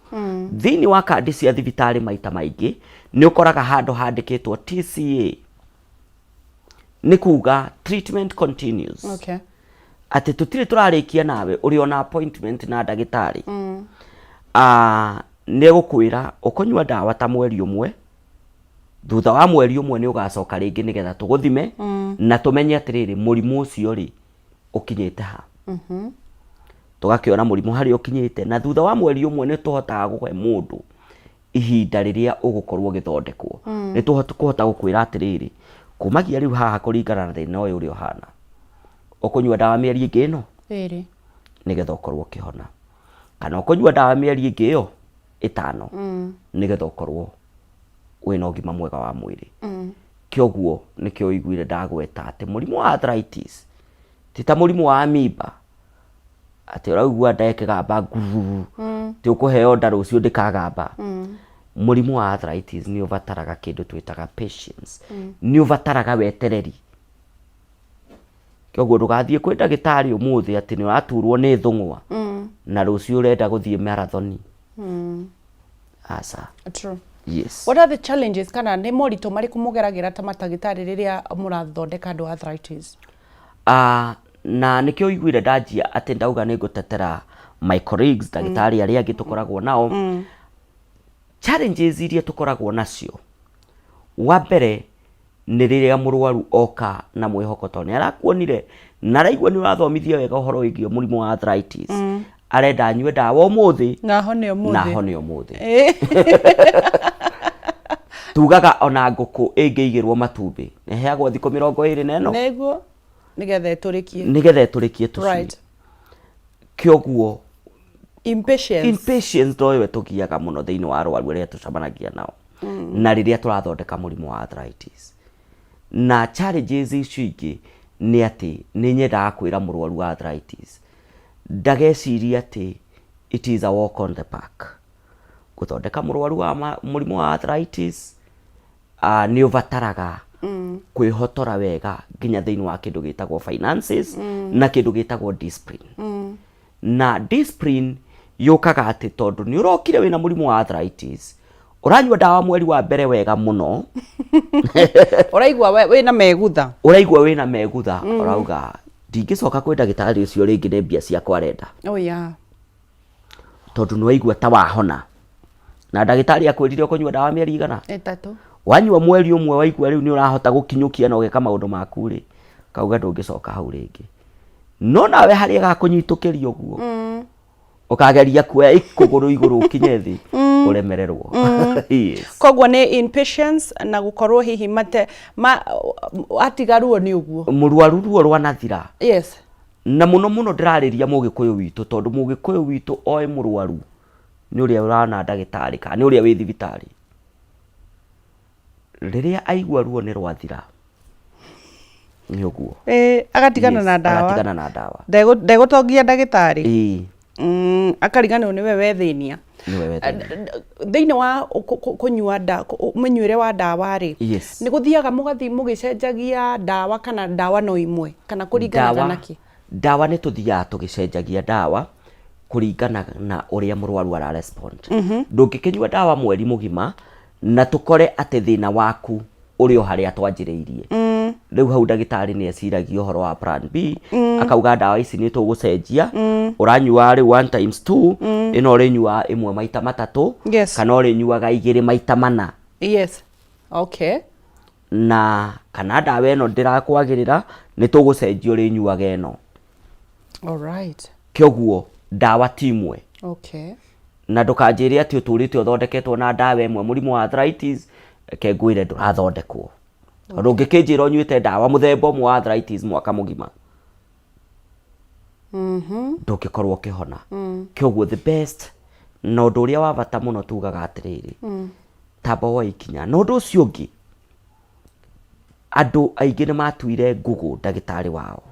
thini wa kandi cia thibitari maita maingi ni ukoraga handu handikitwo TCA ni kuga treatment continues ati tutire turarikia nawe uri ona appointment na ndagitari ni gukwira ukonywa dawa ta mweri umwe thutha wa mweri umwe ni ugacoka ringi nigetha tuguthime na tumenye atiriri murimu ucio ri ukinyite ha tugakiona murimu hari ukinyite na thutha wa mweri umwe ni tuhotaga guhe mundu ihinda riria ugukorwo githondekwo ni tuhotaga gukwira atiriri kumagia riu haha kuringana na thina uyu uri ohana ukunywa dawa mieri ingi no nigetha ukorwo ukihona kana ukunywa dawa mieri ingi yo 5 nigetha ukorwo wina ugima mwega wa mwiri kyoguo nikyo igwire ndagweta ati murimu wa arthritis ti ta murimu wa amoeba ati uraigua ndekegamba nguru ti ukuheo nda rucio ndikagamba murimu wa arthritis ni ubataraga kindu twitaga patience ni ubataraga wetereri kyoguo ndugathie kwi ndagitari umuthi ati ni uraturwo ni thungwa na rucio urenda guthie marathoni asa true yes what are the challenges kana ni morito mari kumugeragira ta matagitari riria murathondeka andu arthritis na nikyo igwire ndajia ati ndauga ni gutetera my colleagues ndagitari aria angi tukoragwo nao challenges iria tukoragwo nacio wa mbere ni riria murwaru oka na mwihoko to ni arakuonire na raigwa ni urathomithia wega uhoro wigio murimu wa arthritis arenda nyue dawa umuthi na hone umuthi tugaga ona nguku ingiigirwo matumbi neheagwo thiko 21 neguo nigetha eturikie tucui kioguo impatience ndoyo tugiaga muno thiini wa arwaru aria tucamanagia nao na riria turathondeka murimu wa arthritis na challenges icio ingi ni ati ni nyendaga kwira murwaru wa arthritis ndageciria ati it is a walk on the park guthondeka murwaru wa murimu wa arthritis ni uvataraga kwihotora wega nginya thiini wa kindu gitagwo finances na kindu gitagwo discipline na discipline yukaga ati tondu ni urokire wina murimu wa arthritis uranyua dawa mweri wa mbere wega muno uraigwa wina megutha urauga ndingicoka kwi ndagitari ucio ringi ne mbia ciakwa arenda tondu ni waigua ta wahona na ndagitari akwirire kunyua dawa mieri igana 3 wanyua mweri umwe waigua riu ni urahota gukinyukia na ugeka maundu maku ri kauga ndungicoka hau ringi no nawe hari agakunyitukiria uguo ukageria kuoya ikuguru iguru kinye thi uremererwo kogwo ni impatience na gukorwo hihi mate atigaruo ni uguo murwaru ruo rwanathira yes na muno ndirariria mugikuyu witu tondu mugikuyu witu oe murwaru ni uria urana ndagitari ka ni uria wi thibitari riria aigua ruo ni rwathira ni uguo agatigana na dawa ndegutongia ndagitari akarigana ni we wethinia thiini wa kunyua munyuire wa dawa ri ni guthiaga mugathi mugicenjagia dawa kana dawa no imwe kana kuringana naki dawa ni tuthiaga tugicenjagia dawa kuringana na uria murwaru ara respond ndungikinyua dawa mweri mugima na tukore ati thina waku uri o haria twanjiriirie riu hau ndagitari ni eciragia uhoro wa plan B akauga dawa ici ni tugucenjia uranyua ri 1 times 2 ino rinyua imwe maita matatu kana rinyuaga 2 maita 4 yes okay na kana dawa ino ndirakwagirira ni tugucenjia rinyuaga ino all right kioguo dawa timwe okay na ndukanjire ati uturite uthondeketwo na dawa imwe murimu wa arthritis kengwire ndurathondekwo ndungikinjira unyuite dawa muthemba umwe wa arthritis mwaka mugima ndugikorwo kihona kioguo the best no ndu uria wa bata muno tugaga atiriri tamba wa ikinya no ndu ucio ungi andu aingi ni matuire ngugu ndagitari wao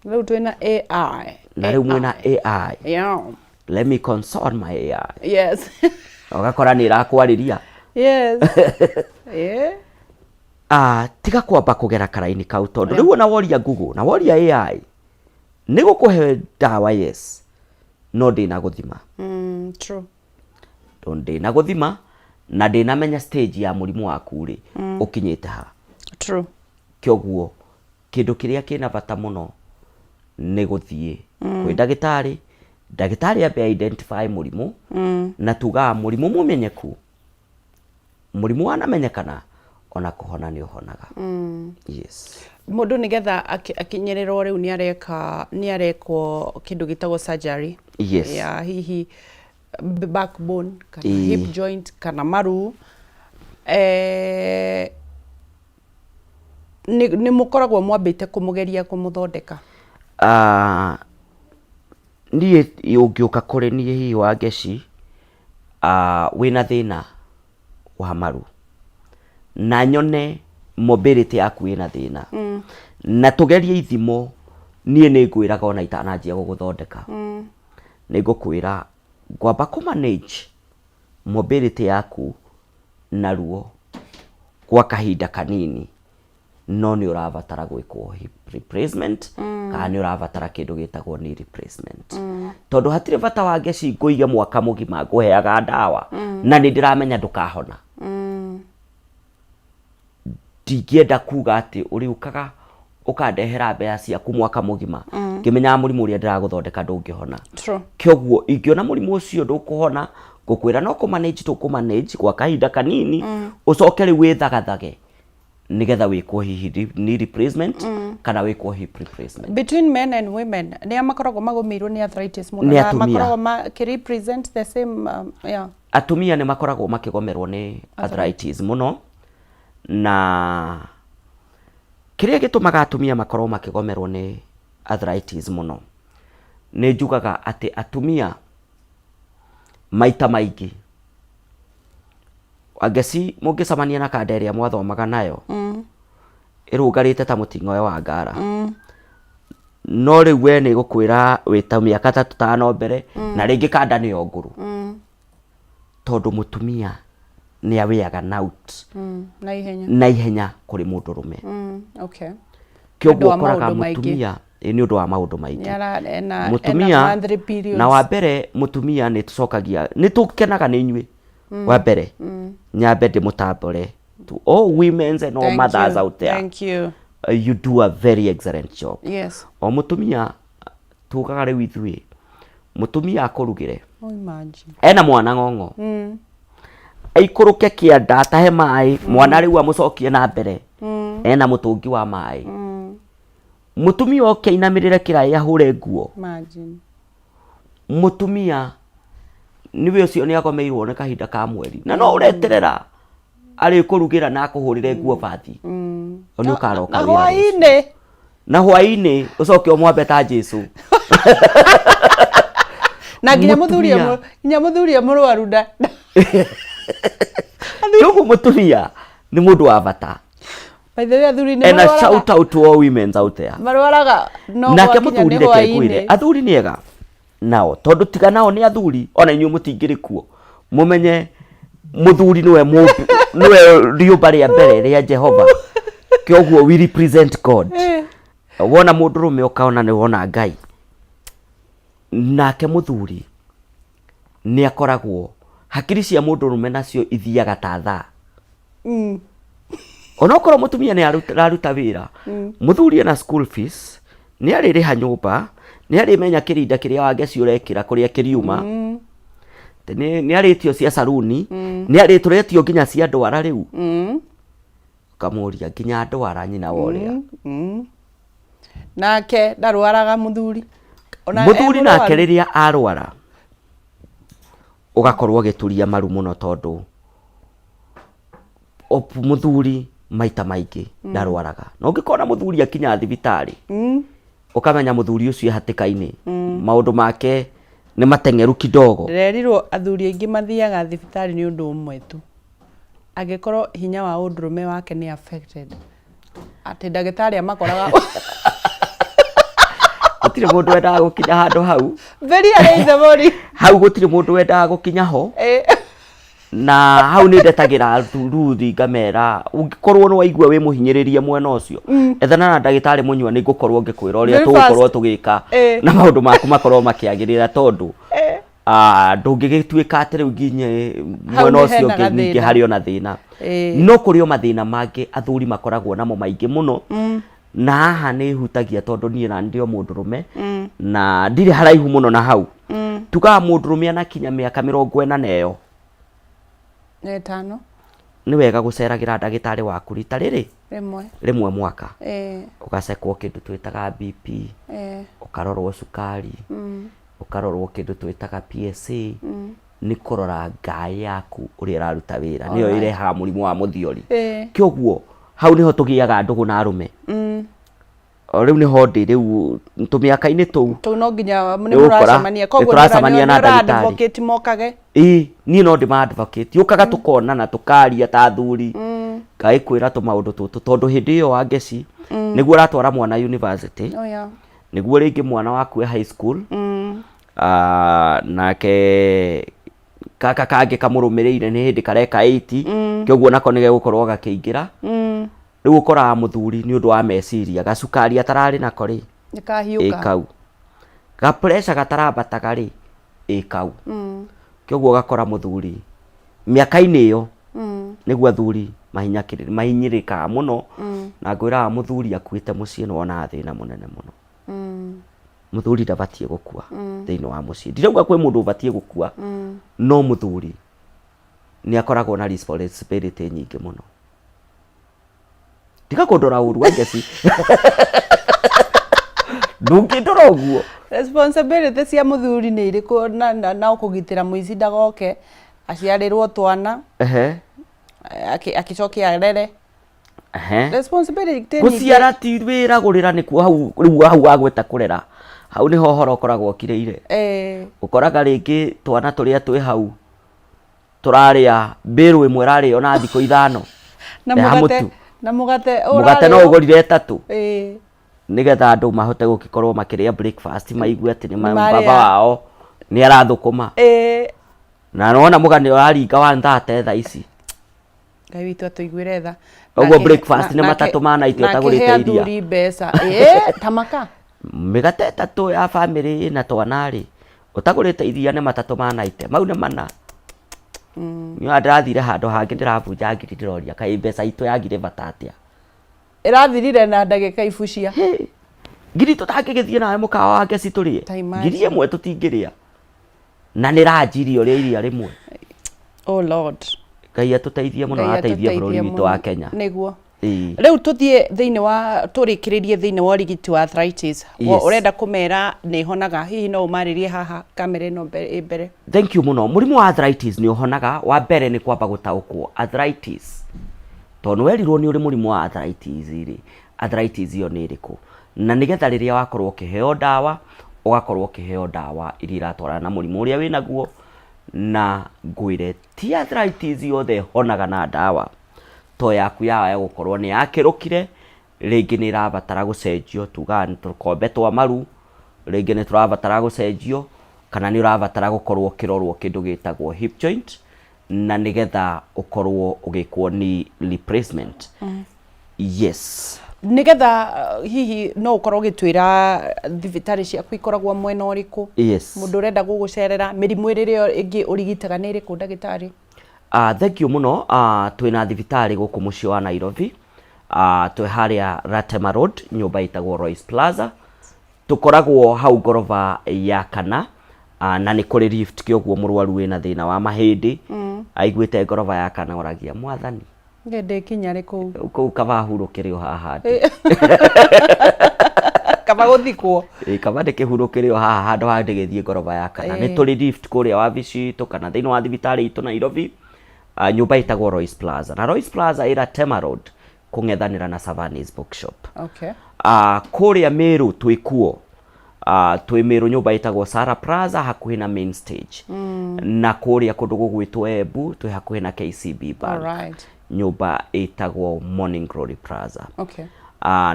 riu twina AI na riu mwina AI yeah let me consult my AI yes ogakora ni irakwariria yes yeah tiga kwamba kugera karaini kau tondu riu na woria Google na woria AI ni gukuhe dawa yes no ndina guthima true ndina guthima na ndina menya stage ya murimu waku ri ukinyite ha true kioguo kindu kiria kina bata muno ni guthie kwi ndagitari abe identify murimu na tuga murimu mumenyeku murimu wanamenyekana ona kuhona ni uhonaga yes mundu nigetha akinyererwo riu ni arekwo kindu gitagwo surgery yes ya hihi backbone kana hip joint kana maru ni mukoragwo mwambite kumugeria kumuthondeka nie ungiuka kuri nie hihi wa ngeci wina thina wa maru na nyone mobility yaku ina thina na tugerie ithimo nie ni ngwiraga ona itananjia guguthondeka ni ngukwira ngwamba ku manage mobility yaku na ruo kwa kahinda kanini no ni urabatara gwikwo hip replacement kana ni urabatara kindu gitagwo knee replacement tondu hatire bata wa ngeci nguige mwaka mugima nguheaga dawa na ni ndiramenya ndukahona ndingienda kuga ati uriukaga ukandehera mbeca ciaku mwaka mugima ngimenya murimu uria ndiraguthondeka ndungihona kioguo ingiona murimu ucio ndukuhona ngukwira no ku manage tu ku manage kwa kahinda kanini ucoke ri withagathage nigetha wikwo hihi knee replacement kana wikwo hip replacement. Between men and women ni amakoragwo magomirwo ni arthritis muno na makoragwo represent the same yeah. Atumia ni makoragwo makigomerwo ni arthritis muno, na kiria gitumaga atumia makorwo makigomerwo ni arthritis muno ni njugaga ati atumia maita maingi agesi mungicamania na kanda iria mwathomaga nayo irugarite ta mutingoe wa ngara no riu we ni gukwira wita miaka 3-5 mbere na ringi kanda ni nguru tondu mutumia ni awiaga naut na ihenya kuri mundurume. Okay, kioguo koraga mutumia ni undu wa maundu maingi mutumia na wa mbere mutumia ni tucokagia ni tukenaga ni inyui wa mbere nyambe ndi mutambore to all women and all mothers out there. Thank you. You do a very excellent job. Yes. O mutumia tukaga riu ithui mutumia akurugire imagine ena mwana ng'ong'o aikuruke kianda atahe mai mwana riu amucokie na mbere ena mutungi wa mai mutumia oke inamirire kirai ahure nguo. Imagine mutumia niwe ucio ni agomeirwo ni kahinda ka mweri na no ureterera ari kurugira na kuhurire nguo bathi oni ukaroka wira na hwaini ucoke omwambe ta Jesu na nginya muthuria murwaru nda Ndugu mutumia ni mundu wa bata. By the way, athuri ni marwaraga. And a shout out to all women out there. Marwaraga no na ke muthuri reke kwire athuri ni ega nao tondu tiga nao ni athuri ona inyu mutingiri kuo mumenye muthuri niwe mundu niwe riumba ria mbere ria Jehova kioguo we represent God. Wona mundurume ukaona ni wona Ngai nake muthuri ni akoragwo hakiri cia mundurume nacio ithiaga ta thaa ona okoro mutumia ni aruta wira muthuri ena school fees ni aririha nyumba ni arimenya kirinda kiria wangeci urekira kuria kiriuma ni aritio cia saruni ni arituretio nginya cia ndwara riu kamuria nginya ndwara nyina woria nake ndarwaraga muthuri nake riria arwara ugakorwo gituria maru muno tondu muthuri maita maingi ndarwaraga no ngikona muthuri akinya thibitari ukamenya muthuri ucio hatikaini maundu make ni matengeru kidogo. Rerirwo athuri aingi mathiaga thibitari ni undu umwe tu agikorwo hinya wa undurume wake ni affected ati ndagitari amakoraga gutire mundu wendaga gukinya handu hau very early the morning hau gutire mundu wendaga gukinya ho na hau ni ndetagira ruthi ngamera ungikorwo no waigua wi muhinyiririe mwena ucio ethana na ndagitari munywa ni ngukorwo ngikwira uria tugukorwo tugika na maundu maku makorwo makiagirira tondu ndungigituika atiri nginye mwena ucio ngingi hari ona thina no kuri o mathina mangi athuri makoragwo namo maingi muno na haha ni hutagia tondu nie na ndio mundurume na ndiri haraihu muno na hau tuga mundurume anakinya miaka 40 neyo etano ni wega guceragira ndagitari waku rita riri rimwe mwaka ugacekwo kindu twitaga BP ukarorwo cukari ukarorwo kindu twitaga PSA ni kurora ngai yaku uri raruta wira niyo irehaga murimu wa muthiori kioguo hau niho tugiaga ndugu na arume riu ni hodi riu tumiaka-ini tu no nginya ni muracamania koguo turacamania na ndagitari advocate mokage ni no ndima advocate yukaga tukona na tukaria ta thuri ngai kwira tu maundu tutu tondu hindi iyo wa ngeci niguo ratwara mwana university niguo ringi mwana waku high school nake kaka kangi kamurumirire ni hindi kareka 80 kioguo nako nige gukorwo gakiingira riu ukora muthuri ni undu wa meciria gacukari atarari nako ri nikahiuka kau ga pressure gatarambataga ri kau kioguo gakora muthuri miaka-ini iyo niguo athuri mahinyirika muno na ngwira muthuri akuite mucii no ona thina munene muno muthuri ndabatie gukua thiini wa mucii ndirauga kwi mundu ubatie gukua no muthuri ni akoragwo na responsibility nyingi muno ndikakondora uru angeci ndungindora uguo responsibility cia muthuri ni iriku na ukugitira muici ndagoke aciarirwo twana akicokia arere responsibility guciara ti wira gurira niku hau riu hau agweta kurera hau ni hohoro koragwo kireire ukoraga ringi twana turia twi hau turaria mbiru imwe rario na thiko 5 na mugate no ugorire 3 nigetha andu mahote gukikorwo makiria breakfast maigue ati ni baba wao ni arathukuma na nona mugane uraringa wa nthate tha ici ngai witu atuiguire tha oguo breakfast ni matatu mana itio tagurite iria na mbeca tamaka migate 3 ya family na twana ri utagurite iria ni matatu mana ite mau ni mana nyo ndathire handu hangi ndiravunja ngiri ndiroria kai mbeca itu yagire batatia irathirire na ndagika ibucia ngiri tutangigithie nawe mukawa wake citurie ngiri imwe tutingiria na ni ranjiri uria iria rimwe oh lord ngai atuteithie muno ateithie bururi witu wa Kenya niguo riu tuthie thiini wa turikiririe thiini wa urigiti wa arthritis urenda kumera ni honaga hihi no umaririe haha kamera ino mbere thank you muno murimu wa arthritis ni uhonaga wa mbere ni kwamba gutaukwo arthritis tonu werirwo ni uri murimu wa arthritis ri arthritis yo ni iriku na nigetha riria wakorwo ukiheo dawa ugakorwo ukiheo dawa iria iratwarana na murimu uria winaguo na ngwire ti arthritis yothe honaga na dawa to yaku ya gukorwo ni yakirukire ringi ni irabatara gucenjio tuga ni tukombe twa maru ringi ni turabatara gucenjio kana ni urabatara gukorwo kirorwo kindu gitagwo hip joint na nigetha ukorwo ugikwo ni replacement yes nigetha hihi no ukorwo gitwira thibitari cia kwikoragwo mwena uriku mundu urenda gugucerera mirimu iririo ingi urigitaga ni iriku ndagitari thank you muno twina thibitari guku mucio wa Nairobi twe haria Ratema Road nyumba itagwo Royce Plaza tukoragwo hau gorofa ya kana na ni kuri lift kioguo murwaru wina thina wa mahindi aiguite gorofa ya kana oragia mwathani ngende kinya ri kuu kaba hurukire haha kaba guthikwo kaba ndikihurukire haha handu ha ndigithie gorofa ya kana ni turi lift kuria wa vici to kana thini wa thibitari itu Nairobi nyumba itagwo Royce Plaza na Royce Plaza ira Tema Road kungethanira na Savanis Bookshop kuria Meru twikuo twi Meru nyumba itagwo Sara Plaza hakuhi na main stage na kuria kundu gugwitwo Embu twi hakuhi na KCB Bank nyumba itagwo Morning Glory Plaza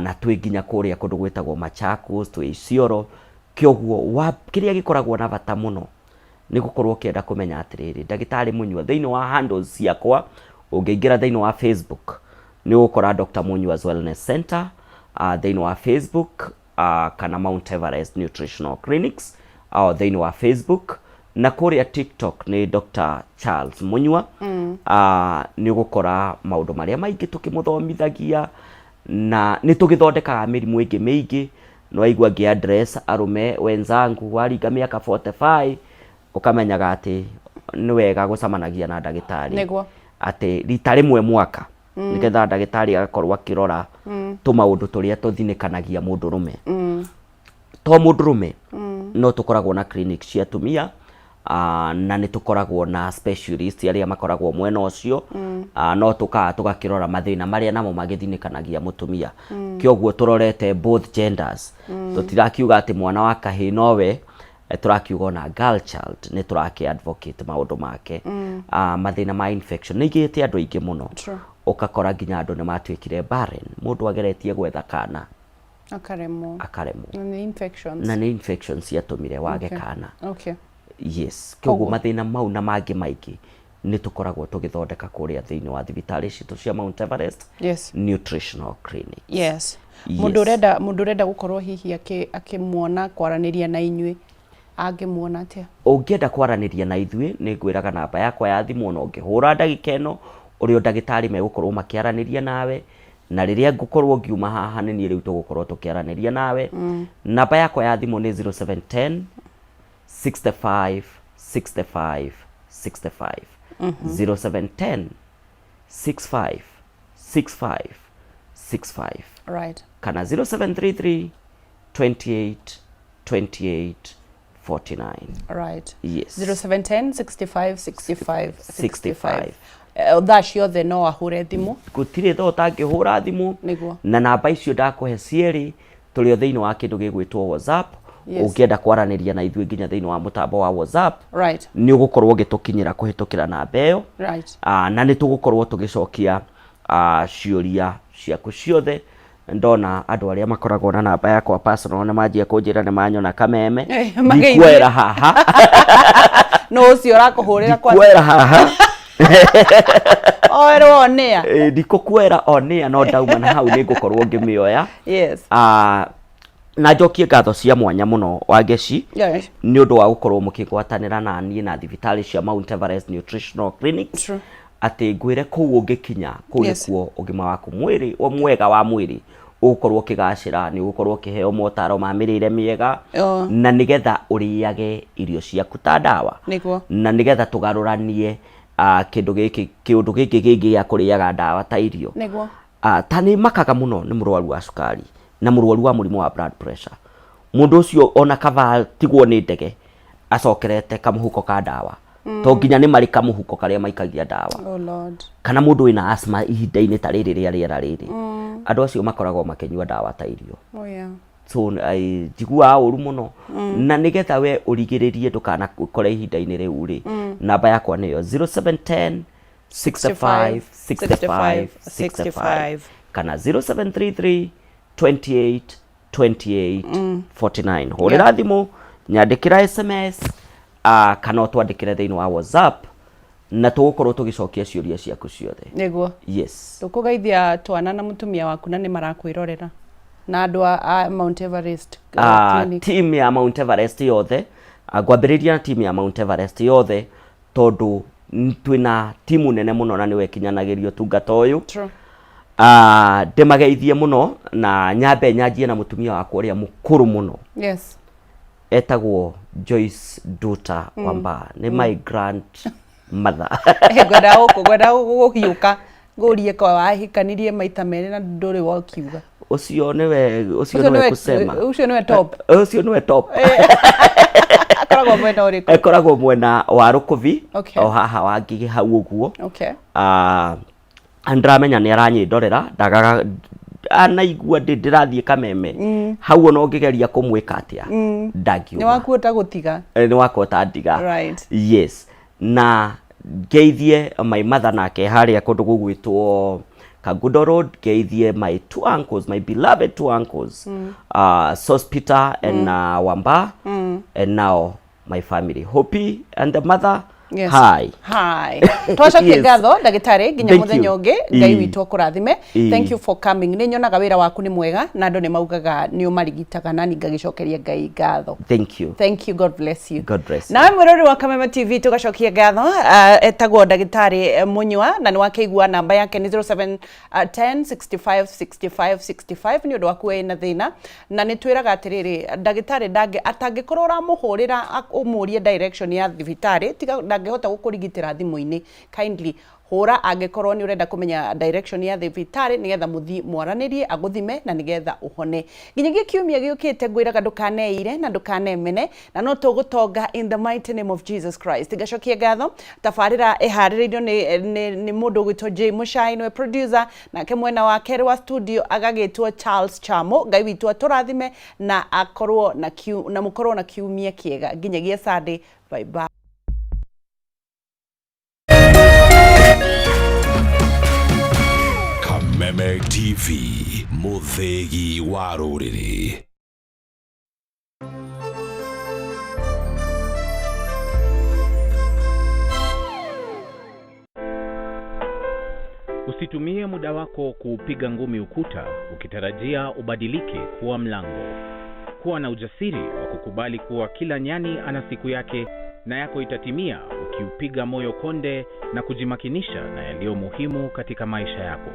na twi nginya kuria kundu gwitagwo Machakos twi Isiolo kioguo wa kiria gikoragwo na bata muno ni gukorwo kienda kumenya atiriri ndagitari Munyua thiini wa handles ciakwa ungiingira thiini wa Facebook ni ukora Dr. Munyua's Wellness Center thiini wa Facebook kana Mount Everest Nutritional Clinics thiini wa Facebook na kuria TikTok ni Dr. Charles Munyua ni gukora maundu maria maingi tukimuthomithagia na ni tugithondekaga mirimu ingi miingi no aigua ngi address arume wenzangu waringa miaka 45 ukamenyaga ati ni wega gucamanagia na ndagitari niguo ati rita rimwe mwaka nigetha ndagitari agakorwo akirora tu maundu turia tuthinikanagia mundu rume to mundu rume no tukoragwo na clinic cia tumia na ni tukoragwo na specialist aria makoragwo mwena ucio no tugakirora mathina maria namo magithinikanagia mutumia kioguo turorete both genders tutirakiuga ati mwana wa kahi nowe turakiuga na girl child ni turaki advocate maundu make mathina ma infection nigite andu ingi muno ukakora nginya andu ni matwikire barren mundu ageretie gwetha kana akaremo na ni infections yatumire wage kana yes kioguo mathina mau na mangi maingi ni tukoragwo tugithondeka kuria thiini wa thibitari citu cia Mount Everest Nutritional Clinic mundu urenda gukorwo hihi akimwona kwaraniria na inyui angimuona atia ungienda kwaraniria na ithui ni ngwiraga namba yakwa ya thimu no ngihura ndagika ino urio ndagitari megukorwo makiaraniria nawe na riria ngukorwo ngiuma haha ni ni riu tugukorwo tukiaraniria nawe namba yakwa ya thimu ni 0710 65 65 65 0710 65 65 65. Right. Kana 0733 28 28 49. Right. Yes. 0710 65 65 65. Thaa ciothe no ahure thimu. Gutire tho tangihura thimu. Na namba icio ndakuhe cierĩ tũrĩ thĩinĩ wa kĩndũ gĩgwĩtwo WhatsApp. Ũngĩenda kwaraniria na ithuĩ nginya thĩinĩ wa mũtambo wa WhatsApp. Right. Nĩ ũgũkorwo ũgĩtũkinyĩra kũhĩtũkĩra namba ĩyo. Right. Na nĩ tũgũkorwo tũgĩcokia ciũria ciaku ciothe. Ndona andũ arĩa makoragwo na namba yakwa personal na manjia kũnjĩra nĩ manyona kameme. Ndikwera haha. No ũcio ũrakũhũrĩra kwa. Ndikwera haha. Oerwo onea. Ndikukwera onea no ndauma na hau nĩ ngũkorwo ngĩmĩoya. Yes. Na njokie ngatho cia mwanya muno wa Geci. Yes. Nĩ ũndũ wa gũkorwo mũkĩgwatanĩra na niĩ na thibitarĩ cia Mount Everest Nutritional Clinic. True. Atĩ ngwĩre kũu ũngĩkinya kũu nĩkuo ũgima waku mwega wa mwĩrĩ ũgũkorwo ũkĩgacĩra, nĩ ũgũkorwo ũkĩheo motaro ma mĩrĩre mĩega na nĩgetha ũrĩage irio ciaku ta ndawa, na nĩgetha tũgarũranie kĩndũ gĩkĩ kĩngĩ gĩa kũrĩaga ndawa ta irio. Ta nĩ makaga mũno nĩ mũrwaru wa cukari na mũrwaru wa mũrimũ wa blood pressure. Mũndũ ũcio ona kaba tigwo nĩ ndege acokerete kamũhuko ka ndawa. To nginya nĩ marĩ kamũhuko karĩa maikagia ndawa. Oh Lord. Kana mũndũ wĩna asthma ihinda-inĩ ta rĩrĩ rĩa rĩera rĩrĩ. Andũ acio makoragwo makĩnyua ndawa ta irio. Oh yeah. So njiguaga ũru mũno. Na nĩgetha we ũrigĩrĩrie ndũkanakore ihinda-inĩ rĩu rĩ. Namba yakwa nĩyo 0710 65 65 65 kana 0733 28 28 49. Hũrĩra thimũ, nyandĩkĩra SMS kana twandĩkĩre thĩinĩ wa WhatsApp na tũgũkorwo tũgĩcokia ciũria ciaku ciothe. Nĩguo. Yes. Tũkũgeithia twana na mũtumia waku na nĩ marakwĩrorera. Na andũ a Mount Everest Clinic. Team ya Mount Everest yothe, ngwambĩrĩria na team ya Mount Everest yothe tondũ twĩna timu nene mũno na nĩwe kinyanagĩrio tungata ũyũ. True. Ndĩmageithie mũno na nyambe nyanjie na mũtumia wakwa ũrĩa mũkũrũ mũno. Yes. Etagwo Joyce Duta Wamba. Nĩ my grand mother. Gwenda gũhiũka ngũrie kwa wahikanirie maita merĩ na ndũrĩ wakiuga. Ũcio nĩwe kusema. Ũcio nĩwe top. Ũcio nĩwe top. Akoragwo mwena ũrĩkũ? Akoragwo mwena wa Rũkũvi. O haha wa Ngigĩ hau ũguo. Okay. Andramenya nĩ aranyĩndorera ndagaga anaigua ndĩrathiĩ kameme. Hau ona ũngĩgeria kũmwĩka atĩa ndagiuma. Nĩ wakuota gũtiga. Nĩ wakuota ndiga. Right. Yes. Na geithie my mother nake harĩa kũndũ gũgwĩtwo Kagudo Road. Geithie my two uncles, my beloved two uncles, Sospita and Wamba, and now my family, Hopi and the mother. Yes. Hi. Twacokie ngatho ndagĩtarĩ nginya mũthenya ũngĩ. Ngai witũ akũrathime. Thank you for coming. Nĩ nyonaga wĩra waku nĩ mwega na andũ nĩ maugaga nĩ ũmarigitaga na ngagĩcokeria Ngai ngatho. Thank you. Thank you. God bless you. God bless you. Nawe mwĩrori wa Kameme TV tugacokia ngatho. Etagwo ndagĩtarĩ Munywa na nĩ wakĩigua namba yake nĩ 0710 65 65 65 nĩ ũndũ waku wĩna thĩna na nĩ twĩraga atĩrĩrĩ ndagĩtarĩ atangĩkorwo ũramũhũrĩra ũmũrie direction ya thibitarĩ tiga ngehota gũkũrigitĩra thimũ-inĩ. Kindly hũra angĩkorwo nĩ ũrenda kũmenya direction ya thibitarĩ nigetha mũthi mwaranĩrie agũthime na nigetha ũhone. Nginyagia kiumia gĩũkĩte ngwĩraga ndũkaneire na ndũkanemene na no tũgũtonga in the mighty name of Jesus Christ. Ngacokia ngatho tabarĩra ĩharĩrĩirio nĩ mũndũ ũgwĩtwo J Muchai, nĩwe producer nake mwena wa kerĩ wa studio agagĩtwo Charles Chamo. Ngai witũ atũrathime na akorwo na mũkorwo na kiumia kĩega nginyagia Sunday. Bye bye. Kameme TV, mũthĩgi wa rũrĩrĩ. Usitumie muda wako kupiga ngumi ukuta ukitarajia ubadilike kuwa mlango. Kuwa na ujasiri wa kukubali kuwa kila nyani ana siku yake na yako itatimia ukiupiga moyo konde na kujimakinisha na yaliyo muhimu katika maisha yako.